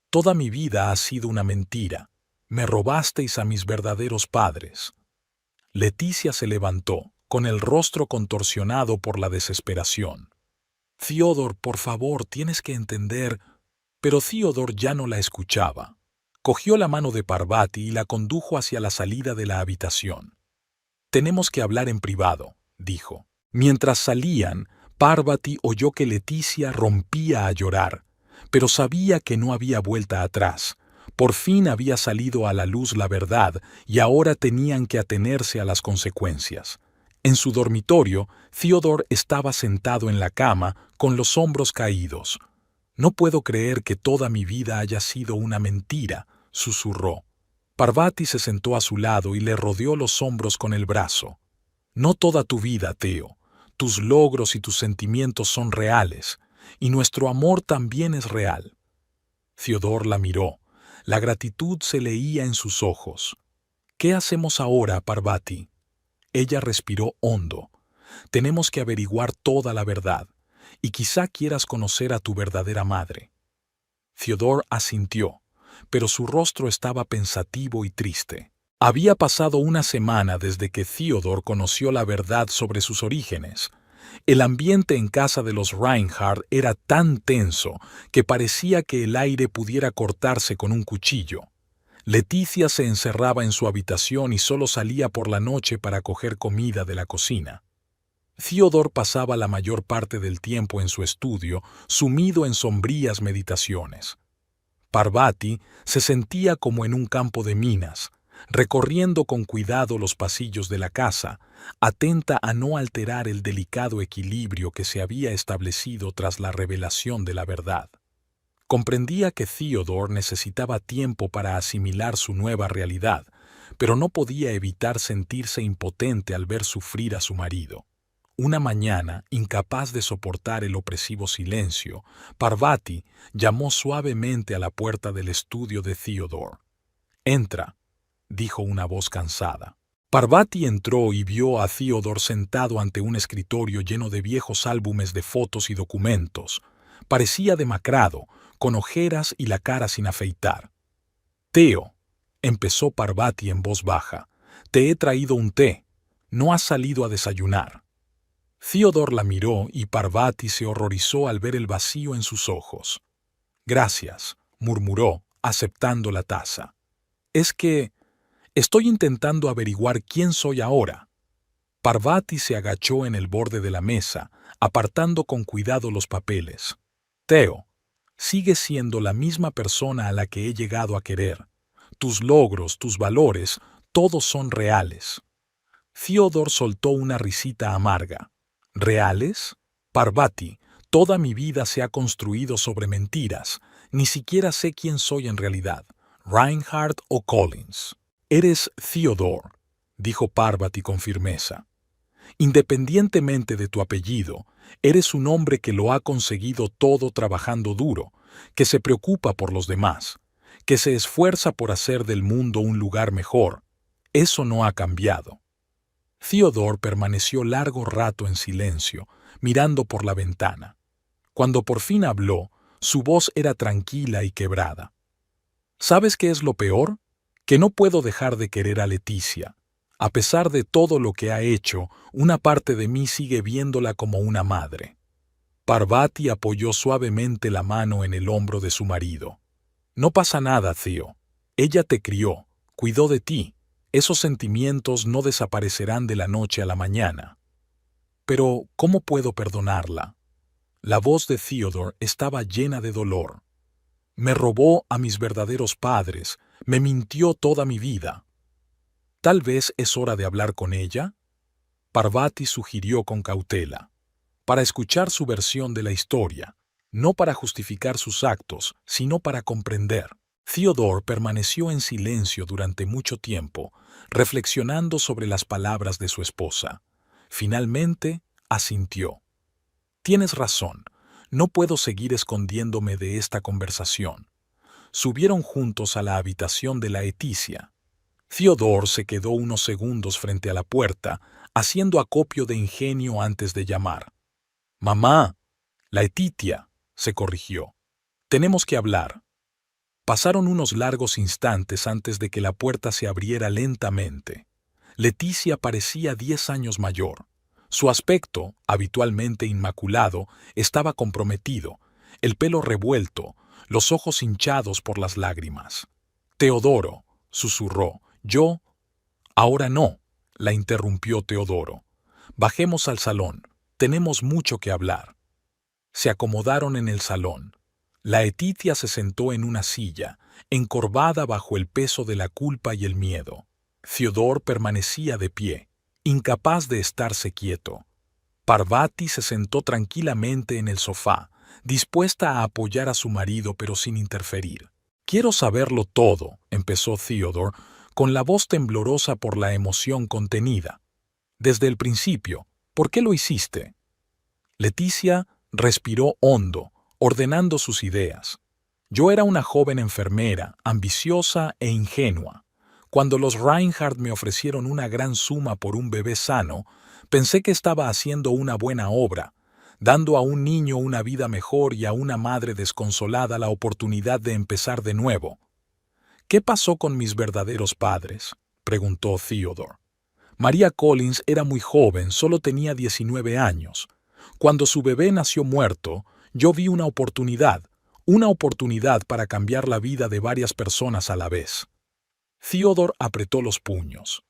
«Toda mi vida ha sido una mentira. Me robasteis a mis verdaderos padres». Leticia se levantó, con el rostro contorsionado por la desesperación. «Theodore, por favor, tienes que entender». Pero Theodore ya no la escuchaba. Cogió la mano de Parvati y la condujo hacia la salida de la habitación. «Tenemos que hablar en privado», dijo. Mientras salían, Parvati oyó que Leticia rompía a llorar, pero sabía que no había vuelta atrás. Por fin había salido a la luz la verdad y ahora tenían que atenerse a las consecuencias. En su dormitorio, Theodore estaba sentado en la cama con los hombros caídos. «No puedo creer que toda mi vida haya sido una mentira», susurró. Parvati se sentó a su lado y le rodeó los hombros con el brazo. «No toda tu vida, Theo. Tus logros y tus sentimientos son reales, y nuestro amor también es real». Theodore la miró. La gratitud se leía en sus ojos. «¿Qué hacemos ahora, Parvati?» Ella respiró hondo. «Tenemos que averiguar toda la verdad, y quizá quieras conocer a tu verdadera madre». Theodore asintió, pero su rostro estaba pensativo y triste. Había pasado una semana desde que Theodore conoció la verdad sobre sus orígenes. El ambiente en casa de los Reinhardt era tan tenso que parecía que el aire pudiera cortarse con un cuchillo. Leticia se encerraba en su habitación y solo salía por la noche para coger comida de la cocina. Theodore pasaba la mayor parte del tiempo en su estudio, sumido en sombrías meditaciones. Parvati se sentía como en un campo de minas, recorriendo con cuidado los pasillos de la casa, atenta a no alterar el delicado equilibrio que se había establecido tras la revelación de la verdad. Comprendía que Theodore necesitaba tiempo para asimilar su nueva realidad, pero no podía evitar sentirse impotente al ver sufrir a su marido. Una mañana, incapaz de soportar el opresivo silencio, Parvati llamó suavemente a la puerta del estudio de Theodore. «Entra», dijo una voz cansada. Parvati entró y vio a Theodore sentado ante un escritorio lleno de viejos álbumes de fotos y documentos. Parecía demacrado, con ojeras y la cara sin afeitar. «Theo», empezó Parvati en voz baja, «te he traído un té. No has salido a desayunar». Theodore la miró y Parvati se horrorizó al ver el vacío en sus ojos. «Gracias», murmuró, aceptando la taza. «Es que estoy intentando averiguar quién soy ahora». Parvati se agachó en el borde de la mesa, apartando con cuidado los papeles. «Theo, sigues siendo la misma persona a la que he llegado a querer. Tus logros, tus valores, todos son reales». Theodore soltó una risita amarga. «¿Reales? Parvati, Toda mi vida se ha construido sobre mentiras. Ni siquiera sé quién soy en realidad, Reinhardt o Collins. Eres Theodore, dijo Parvati con firmeza. Independientemente de tu apellido, eres un hombre que lo ha conseguido todo trabajando duro, que se preocupa por los demás, que se esfuerza por hacer del mundo un lugar mejor. Eso no ha cambiado. Theodore permaneció largo rato en silencio, mirando por la ventana. Cuando por fin habló, su voz era tranquila y quebrada. ¿Sabes qué es lo peor? Que no puedo dejar de querer a Leticia. A pesar de todo lo que ha hecho, una parte de mí sigue viéndola como una madre. Parvati apoyó suavemente la mano en el hombro de su marido. No pasa nada, Theo. Ella te crió, cuidó de ti. Esos sentimientos no desaparecerán de la noche a la mañana. Pero, ¿cómo puedo perdonarla? La voz de Theodore estaba llena de dolor. Me robó a mis verdaderos padres, me mintió toda mi vida. ¿Tal vez es hora de hablar con ella? Parvati sugirió con cautela, para escuchar su versión de la historia, no para justificar sus actos, sino para comprender. Theodore permaneció en silencio durante mucho tiempo, reflexionando sobre las palabras de su esposa. Finalmente, asintió. Tienes razón, no puedo seguir escondiéndome de esta conversación. Subieron juntos a la habitación de la Leticia. Theodore se quedó unos segundos frente a la puerta, haciendo acopio de ingenio antes de llamar. «Mamá, la Leticia», se corrigió. «Tenemos que hablar». Pasaron unos largos instantes antes de que la puerta se abriera lentamente. Leticia parecía 10 años mayor. Su aspecto, habitualmente inmaculado, estaba comprometido, el pelo revuelto, los ojos hinchados por las lágrimas. «Teodoro», susurró, «yo...» «Ahora no», la interrumpió Teodoro. «Bajemos al salón, tenemos mucho que hablar». Se acomodaron en el salón. La Leticia se sentó en una silla, encorvada bajo el peso de la culpa y el miedo. Theodore permanecía de pie, incapaz de estarse quieto. Parvati se sentó tranquilamente en el sofá, dispuesta a apoyar a su marido pero sin interferir. «Quiero saberlo todo», empezó Theodore, con la voz temblorosa por la emoción contenida. «Desde el principio, ¿por qué lo hiciste?» Leticia respiró hondo, ordenando sus ideas. «Yo era una joven enfermera, ambiciosa e ingenua. Cuando los Reinhardt me ofrecieron una gran suma por un bebé sano, pensé que estaba haciendo una buena obra, dando a un niño una vida mejor y a una madre desconsolada la oportunidad de empezar de nuevo. «¿Qué pasó con mis verdaderos padres?», preguntó Theodore. «María Collins era muy joven, solo tenía 19 años. Cuando su bebé nació muerto, yo vi una oportunidad para cambiar la vida de varias personas a la vez». Theodore apretó los puños.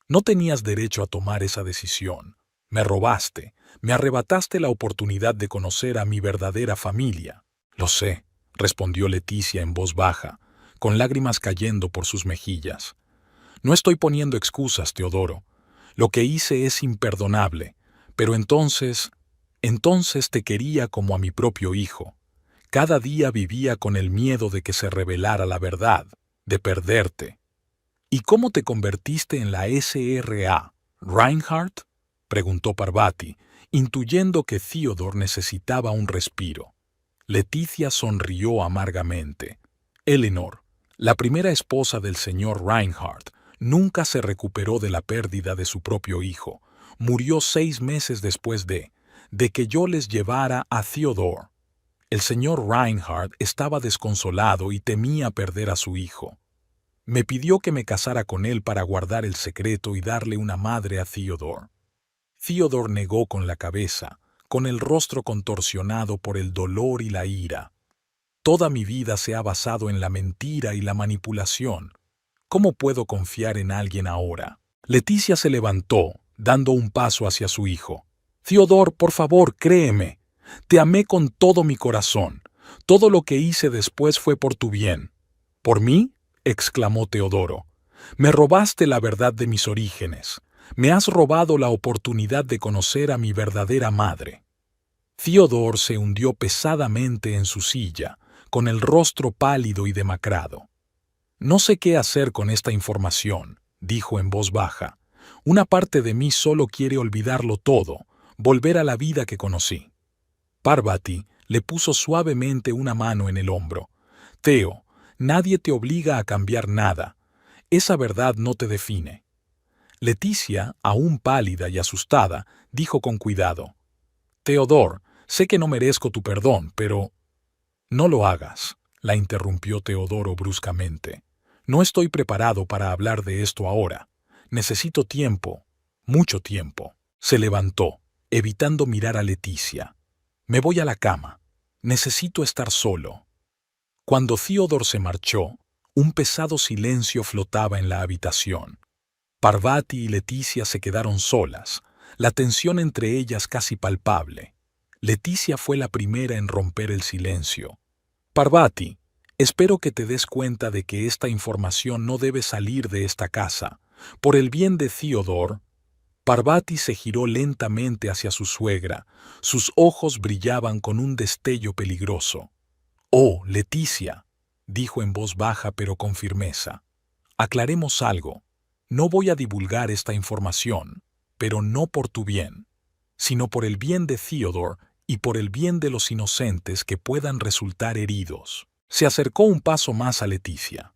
«No tenías derecho a tomar esa decisión. Me robaste, me arrebataste la oportunidad de conocer a mi verdadera familia». «Lo sé», respondió Leticia en voz baja, con lágrimas cayendo por sus mejillas. «No estoy poniendo excusas, Teodoro. Lo que hice es imperdonable, pero entonces te quería como a mi propio hijo. Cada día vivía con el miedo de que se revelara la verdad, de perderte». «¿Y cómo te convertiste en la SRA, Reinhardt?», preguntó Parvati, intuyendo que Theodore necesitaba un respiro. Leticia sonrió amargamente. Eleanor, la primera esposa del señor Reinhardt, nunca se recuperó de la pérdida de su propio hijo. Murió 6 meses después de que yo les llevara a Theodore. El señor Reinhardt estaba desconsolado y temía perder a su hijo. Me pidió que me casara con él para guardar el secreto y darle una madre a Theodore. Theodore negó con la cabeza, con el rostro contorsionado por el dolor y la ira. «Toda mi vida se ha basado en la mentira y la manipulación. ¿Cómo puedo confiar en alguien ahora?». Leticia se levantó, dando un paso hacia su hijo. «Theodore, por favor, créeme. Te amé con todo mi corazón. Todo lo que hice después fue por tu bien». «¿Por mí?», exclamó Teodoro. «Me robaste la verdad de mis orígenes. Me has robado la oportunidad de conocer a mi verdadera madre». Theodore se hundió pesadamente en su silla, con el rostro pálido y demacrado. «No sé qué hacer con esta información», dijo en voz baja. «Una parte de mí solo quiere olvidarlo todo, volver a la vida que conocí». Parvati le puso suavemente una mano en el hombro. «Theo, nadie te obliga a cambiar nada. Esa verdad no te define». Leticia, aún pálida y asustada, dijo con cuidado: «Theodore, sé que no merezco tu perdón, pero...». «No lo hagas», la interrumpió Teodoro bruscamente. «No estoy preparado para hablar de esto ahora. Necesito tiempo, mucho tiempo». Se levantó, evitando mirar a Leticia. «Me voy a la cama. Necesito estar solo». Cuando Theodore se marchó, un pesado silencio flotaba en la habitación. Parvati y Leticia se quedaron solas, la tensión entre ellas casi palpable. Leticia fue la primera en romper el silencio. «Parvati, espero que te des cuenta de que esta información no debe salir de esta casa. Por el bien de Theodore». Parvati se giró lentamente hacia su suegra. Sus ojos brillaban con un destello peligroso. «Oh, Leticia», dijo en voz baja pero con firmeza. «Aclaremos algo. No voy a divulgar esta información, pero no por tu bien, sino por el bien de Theodore y por el bien de los inocentes que puedan resultar heridos». Se acercó un paso más a Leticia.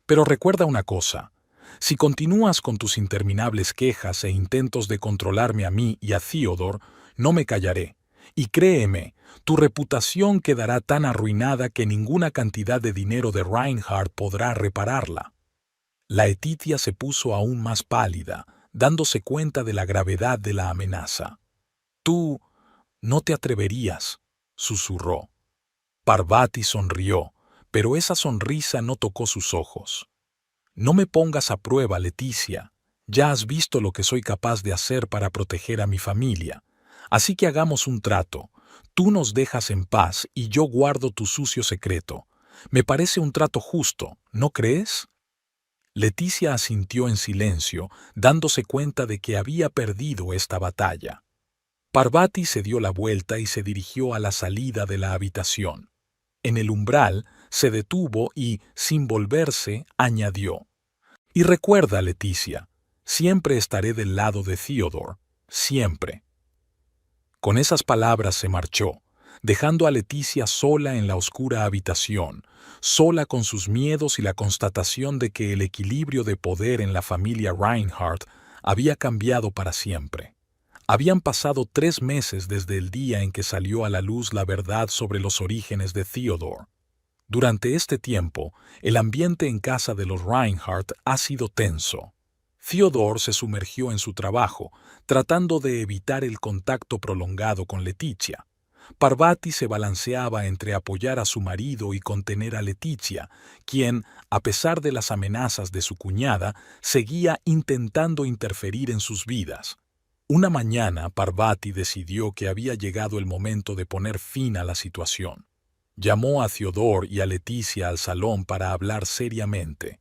«Pero recuerda una cosa. Si continúas con tus interminables quejas e intentos de controlarme a mí y a Theodore, no me callaré. Y créeme, tu reputación quedará tan arruinada que ninguna cantidad de dinero de Reinhardt podrá repararla». La Leticia se puso aún más pálida, dándose cuenta de la gravedad de la amenaza. «Tú no te atreverías», susurró. Parvati sonrió, pero esa sonrisa no tocó sus ojos. «No me pongas a prueba, Leticia. Ya has visto lo que soy capaz de hacer para proteger a mi familia. Así que hagamos un trato. Tú nos dejas en paz y yo guardo tu sucio secreto. Me parece un trato justo, ¿no crees?». Leticia asintió en silencio, dándose cuenta de que había perdido esta batalla. Parvati se dio la vuelta y se dirigió a la salida de la habitación. En el umbral se detuvo y, sin volverse, añadió: «Y recuerda, Leticia, siempre estaré del lado de Theodore, siempre». Con esas palabras se marchó, dejando a Leticia sola en la oscura habitación, sola con sus miedos y la constatación de que el equilibrio de poder en la familia Reinhardt había cambiado para siempre. Habían pasado 3 meses desde el día en que salió a la luz la verdad sobre los orígenes de Theodore. Durante este tiempo, el ambiente en casa de los Reinhardt ha sido tenso. Theodore se sumergió en su trabajo, tratando de evitar el contacto prolongado con Leticia. Parvati se balanceaba entre apoyar a su marido y contener a Leticia, quien, a pesar de las amenazas de su cuñada, seguía intentando interferir en sus vidas. Una mañana, Parvati decidió que había llegado el momento de poner fin a la situación. Llamó a Theodore y a Leticia al salón para hablar seriamente.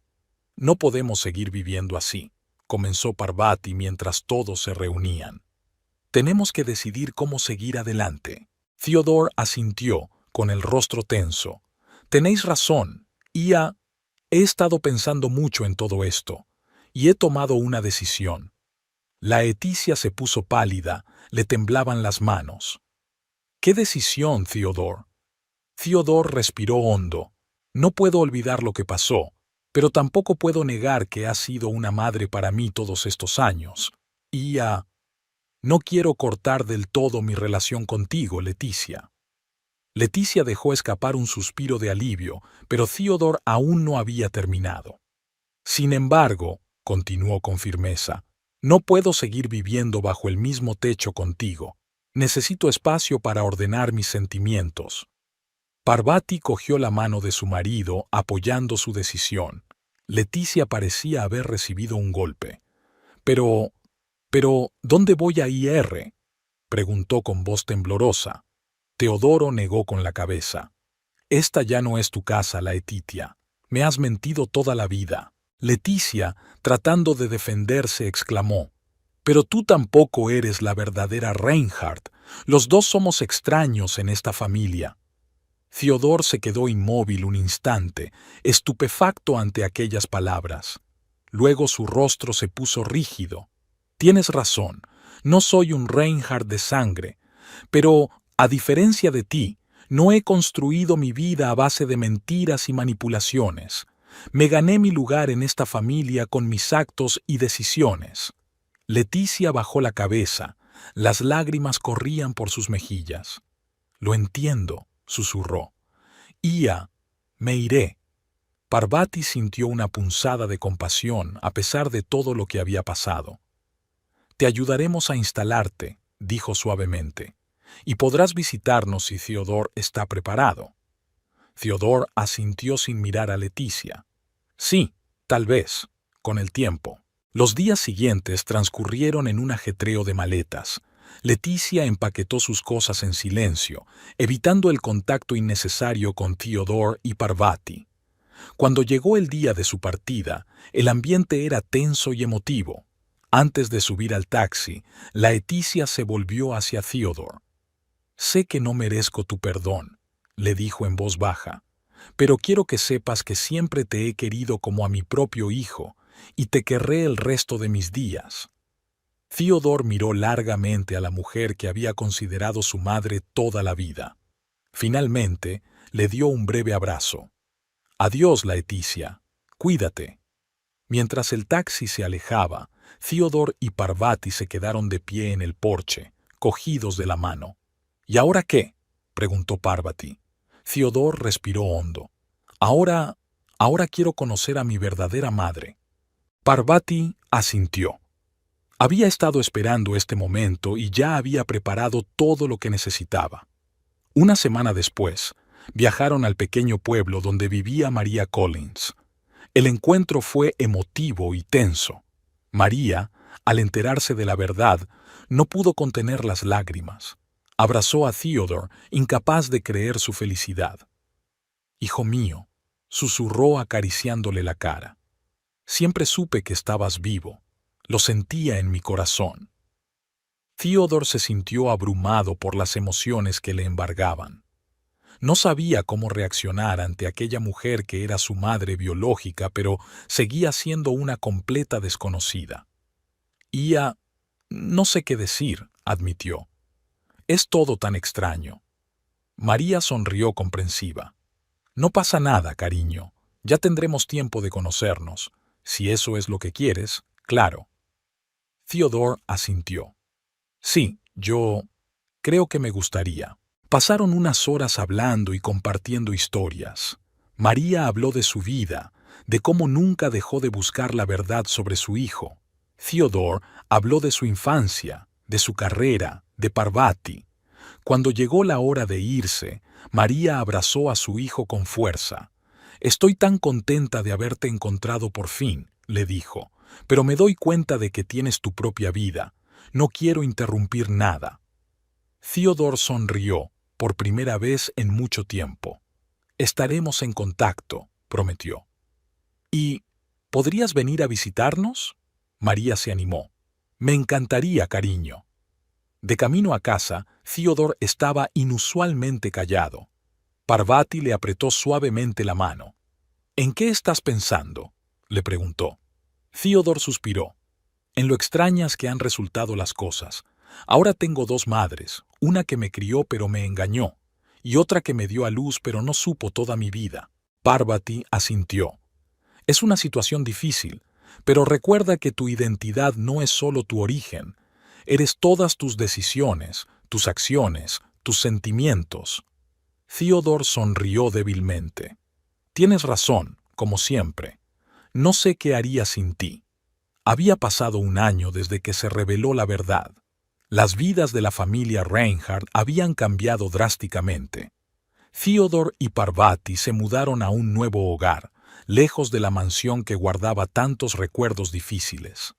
«No podemos seguir viviendo así», comenzó Parvati mientras todos se reunían. «Tenemos que decidir cómo seguir adelante». Theodore asintió, con el rostro tenso. «Tenéis razón, he estado pensando mucho en todo esto, y he tomado una decisión». La Leticia se puso pálida, le temblaban las manos. «¿Qué decisión, Theodore?». Theodore respiró hondo. «No puedo olvidar lo que pasó, pero tampoco puedo negar que has sido una madre para mí todos estos años. Y no quiero cortar del todo mi relación contigo, Leticia». Leticia dejó escapar un suspiro de alivio, pero Theodore aún no había terminado. «Sin embargo», continuó con firmeza, «no puedo seguir viviendo bajo el mismo techo contigo. Necesito espacio para ordenar mis sentimientos». Parvati cogió la mano de su marido, apoyando su decisión. Leticia parecía haber recibido un golpe. «Pero, ¿dónde voy a ir?», preguntó con voz temblorosa. Teodoro negó con la cabeza. «Esta ya no es tu casa, Leticia. Me has mentido toda la vida». Leticia, tratando de defenderse, exclamó: Pero tú tampoco eres la verdadera Reinhardt. Los dos somos extraños en esta familia. Theodor se quedó inmóvil un instante, estupefacto ante aquellas palabras. Luego su rostro se puso rígido. Tienes razón, no soy un Reinhardt de sangre, pero, a diferencia de ti, no he construido mi vida a base de mentiras y manipulaciones. Me gané mi lugar en esta familia con mis actos y decisiones. Leticia bajó la cabeza, las lágrimas corrían por sus mejillas. Lo entiendo, susurró. Ia, me iré. Parvati sintió una punzada de compasión a pesar de todo lo que había pasado. Te ayudaremos a instalarte, dijo suavemente, y podrás visitarnos si Theodor está preparado. Theodor asintió sin mirar a Leticia. Sí, tal vez, con el tiempo. Los días siguientes transcurrieron en un ajetreo de maletas. Leticia empaquetó sus cosas en silencio, evitando el contacto innecesario con Theodor y Parvati. Cuando llegó el día de su partida, el ambiente era tenso y emotivo. Antes de subir al taxi, Leticia se volvió hacia Theodor. «Sé que no merezco tu perdón», le dijo en voz baja, «pero quiero que sepas que siempre te he querido como a mi propio hijo y te querré el resto de mis días». Theodor miró largamente a la mujer que había considerado su madre toda la vida. Finalmente, le dio un breve abrazo. «Adiós, Leticia. Cuídate». Mientras el taxi se alejaba, Theodor y Parvati se quedaron de pie en el porche, cogidos de la mano. «¿Y ahora qué?», preguntó Parvati. Theodor respiró hondo. Ahora quiero conocer a mi verdadera madre». Parvati asintió. Había estado esperando este momento y ya había preparado todo lo que necesitaba. Una semana después, viajaron al pequeño pueblo donde vivía María Collins. El encuentro fue emotivo y tenso. María, al enterarse de la verdad, no pudo contener las lágrimas. Abrazó a Theodor, incapaz de creer su felicidad. «Hijo mío», susurró acariciándole la cara. «Siempre supe que estabas vivo. Lo sentía en mi corazón». Theodor se sintió abrumado por las emociones que le embargaban. No sabía cómo reaccionar ante aquella mujer que era su madre biológica, pero seguía siendo una completa desconocida. «Ia, no sé qué decir», admitió. «Es todo tan extraño». María sonrió comprensiva. «No pasa nada, cariño. Ya tendremos tiempo de conocernos. Si eso es lo que quieres, claro». Theodor asintió. «Sí, yo creo que me gustaría». Pasaron unas horas hablando y compartiendo historias. María habló de su vida, de cómo nunca dejó de buscar la verdad sobre su hijo. Theodor habló de su infancia, de su carrera, de Parvati. Cuando llegó la hora de irse, María abrazó a su hijo con fuerza. «Estoy tan contenta de haberte encontrado por fin», le dijo, «pero me doy cuenta de que tienes tu propia vida. No quiero interrumpir nada». Theodor sonrió, por primera vez en mucho tiempo. «Estaremos en contacto», prometió. «¿Y podrías venir a visitarnos?». María se animó. «Me encantaría, cariño». De camino a casa, Theodor estaba inusualmente callado. Parvati le apretó suavemente la mano. «¿En qué estás pensando?», le preguntó. Theodor suspiró. «En lo extrañas que han resultado las cosas. Ahora tengo dos madres, una que me crió pero me engañó, y otra que me dio a luz pero no supo toda mi vida». Parvati asintió. «Es una situación difícil, pero recuerda que tu identidad no es solo tu origen. Eres todas tus decisiones, tus acciones, tus sentimientos». Theodor sonrió débilmente. «Tienes razón, como siempre. No sé qué haría sin ti». Había pasado un año desde que se reveló la verdad. Las vidas de la familia Reinhardt habían cambiado drásticamente. Theodor y Parvati se mudaron a un nuevo hogar, lejos de la mansión que guardaba tantos recuerdos difíciles.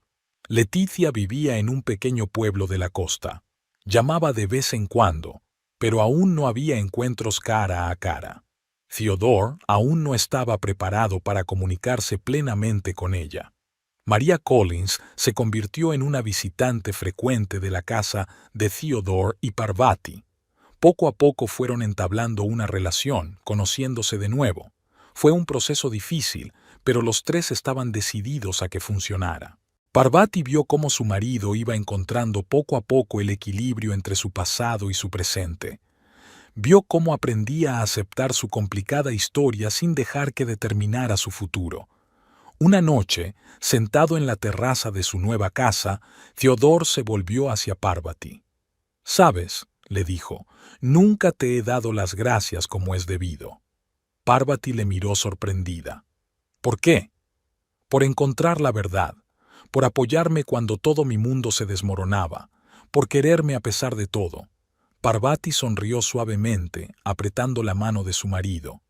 Leticia vivía en un pequeño pueblo de la costa. Llamaba de vez en cuando, pero aún no había encuentros cara a cara. Theodor aún no estaba preparado para comunicarse plenamente con ella. María Collins se convirtió en una visitante frecuente de la casa de Theodore y Parvati. Poco a poco fueron entablando una relación, conociéndose de nuevo. Fue un proceso difícil, pero los tres estaban decididos a que funcionara. Parvati vio cómo su marido iba encontrando poco a poco el equilibrio entre su pasado y su presente. Vio cómo aprendía a aceptar su complicada historia sin dejar que determinara su futuro. Una noche, sentado en la terraza de su nueva casa, Theodore se volvió hacia Parvati. «Sabes», le dijo, «nunca te he dado las gracias como es debido». Parvati le miró sorprendida. «¿Por qué?» «Por encontrar la verdad, por apoyarme cuando todo mi mundo se desmoronaba, por quererme a pesar de todo». Parvati sonrió suavemente, apretando la mano de su marido.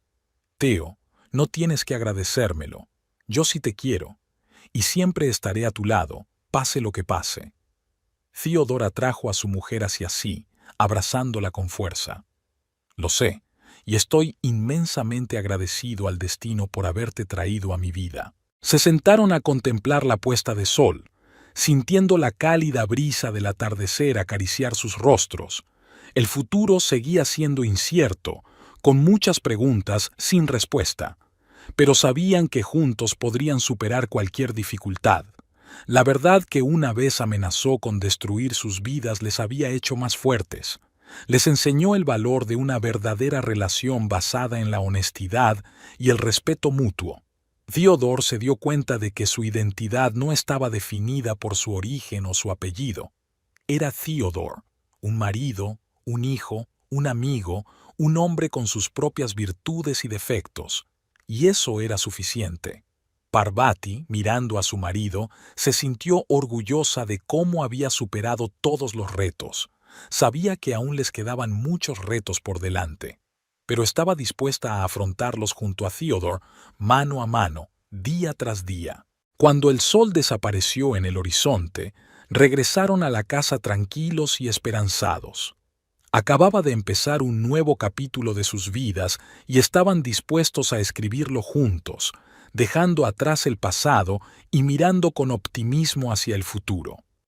«Theo, no tienes que agradecérmelo. Yo sí te quiero, y siempre estaré a tu lado, pase lo que pase». Theodore atrajo a su mujer hacia sí, abrazándola con fuerza. «Lo sé, y estoy inmensamente agradecido al destino por haberte traído a mi vida». Se sentaron a contemplar la puesta de sol, sintiendo la cálida brisa del atardecer acariciar sus rostros. El futuro seguía siendo incierto, con muchas preguntas sin respuesta, pero sabían que juntos podrían superar cualquier dificultad. La verdad que una vez amenazó con destruir sus vidas les había hecho más fuertes. Les enseñó el valor de una verdadera relación basada en la honestidad y el respeto mutuo. Theodore se dio cuenta de que su identidad no estaba definida por su origen o su apellido. Era Theodore, un marido, un hijo, un amigo, un hombre con sus propias virtudes y defectos, y eso era suficiente. Parvati, mirando a su marido, se sintió orgullosa de cómo había superado todos los retos. Sabía que aún les quedaban muchos retos por delante, pero estaba dispuesta a afrontarlos junto a Theodore, mano a mano, día tras día. Cuando el sol desapareció en el horizonte, regresaron a la casa tranquilos y esperanzados. Acababa de empezar un nuevo capítulo de sus vidas y estaban dispuestos a escribirlo juntos, dejando atrás el pasado y mirando con optimismo hacia el futuro.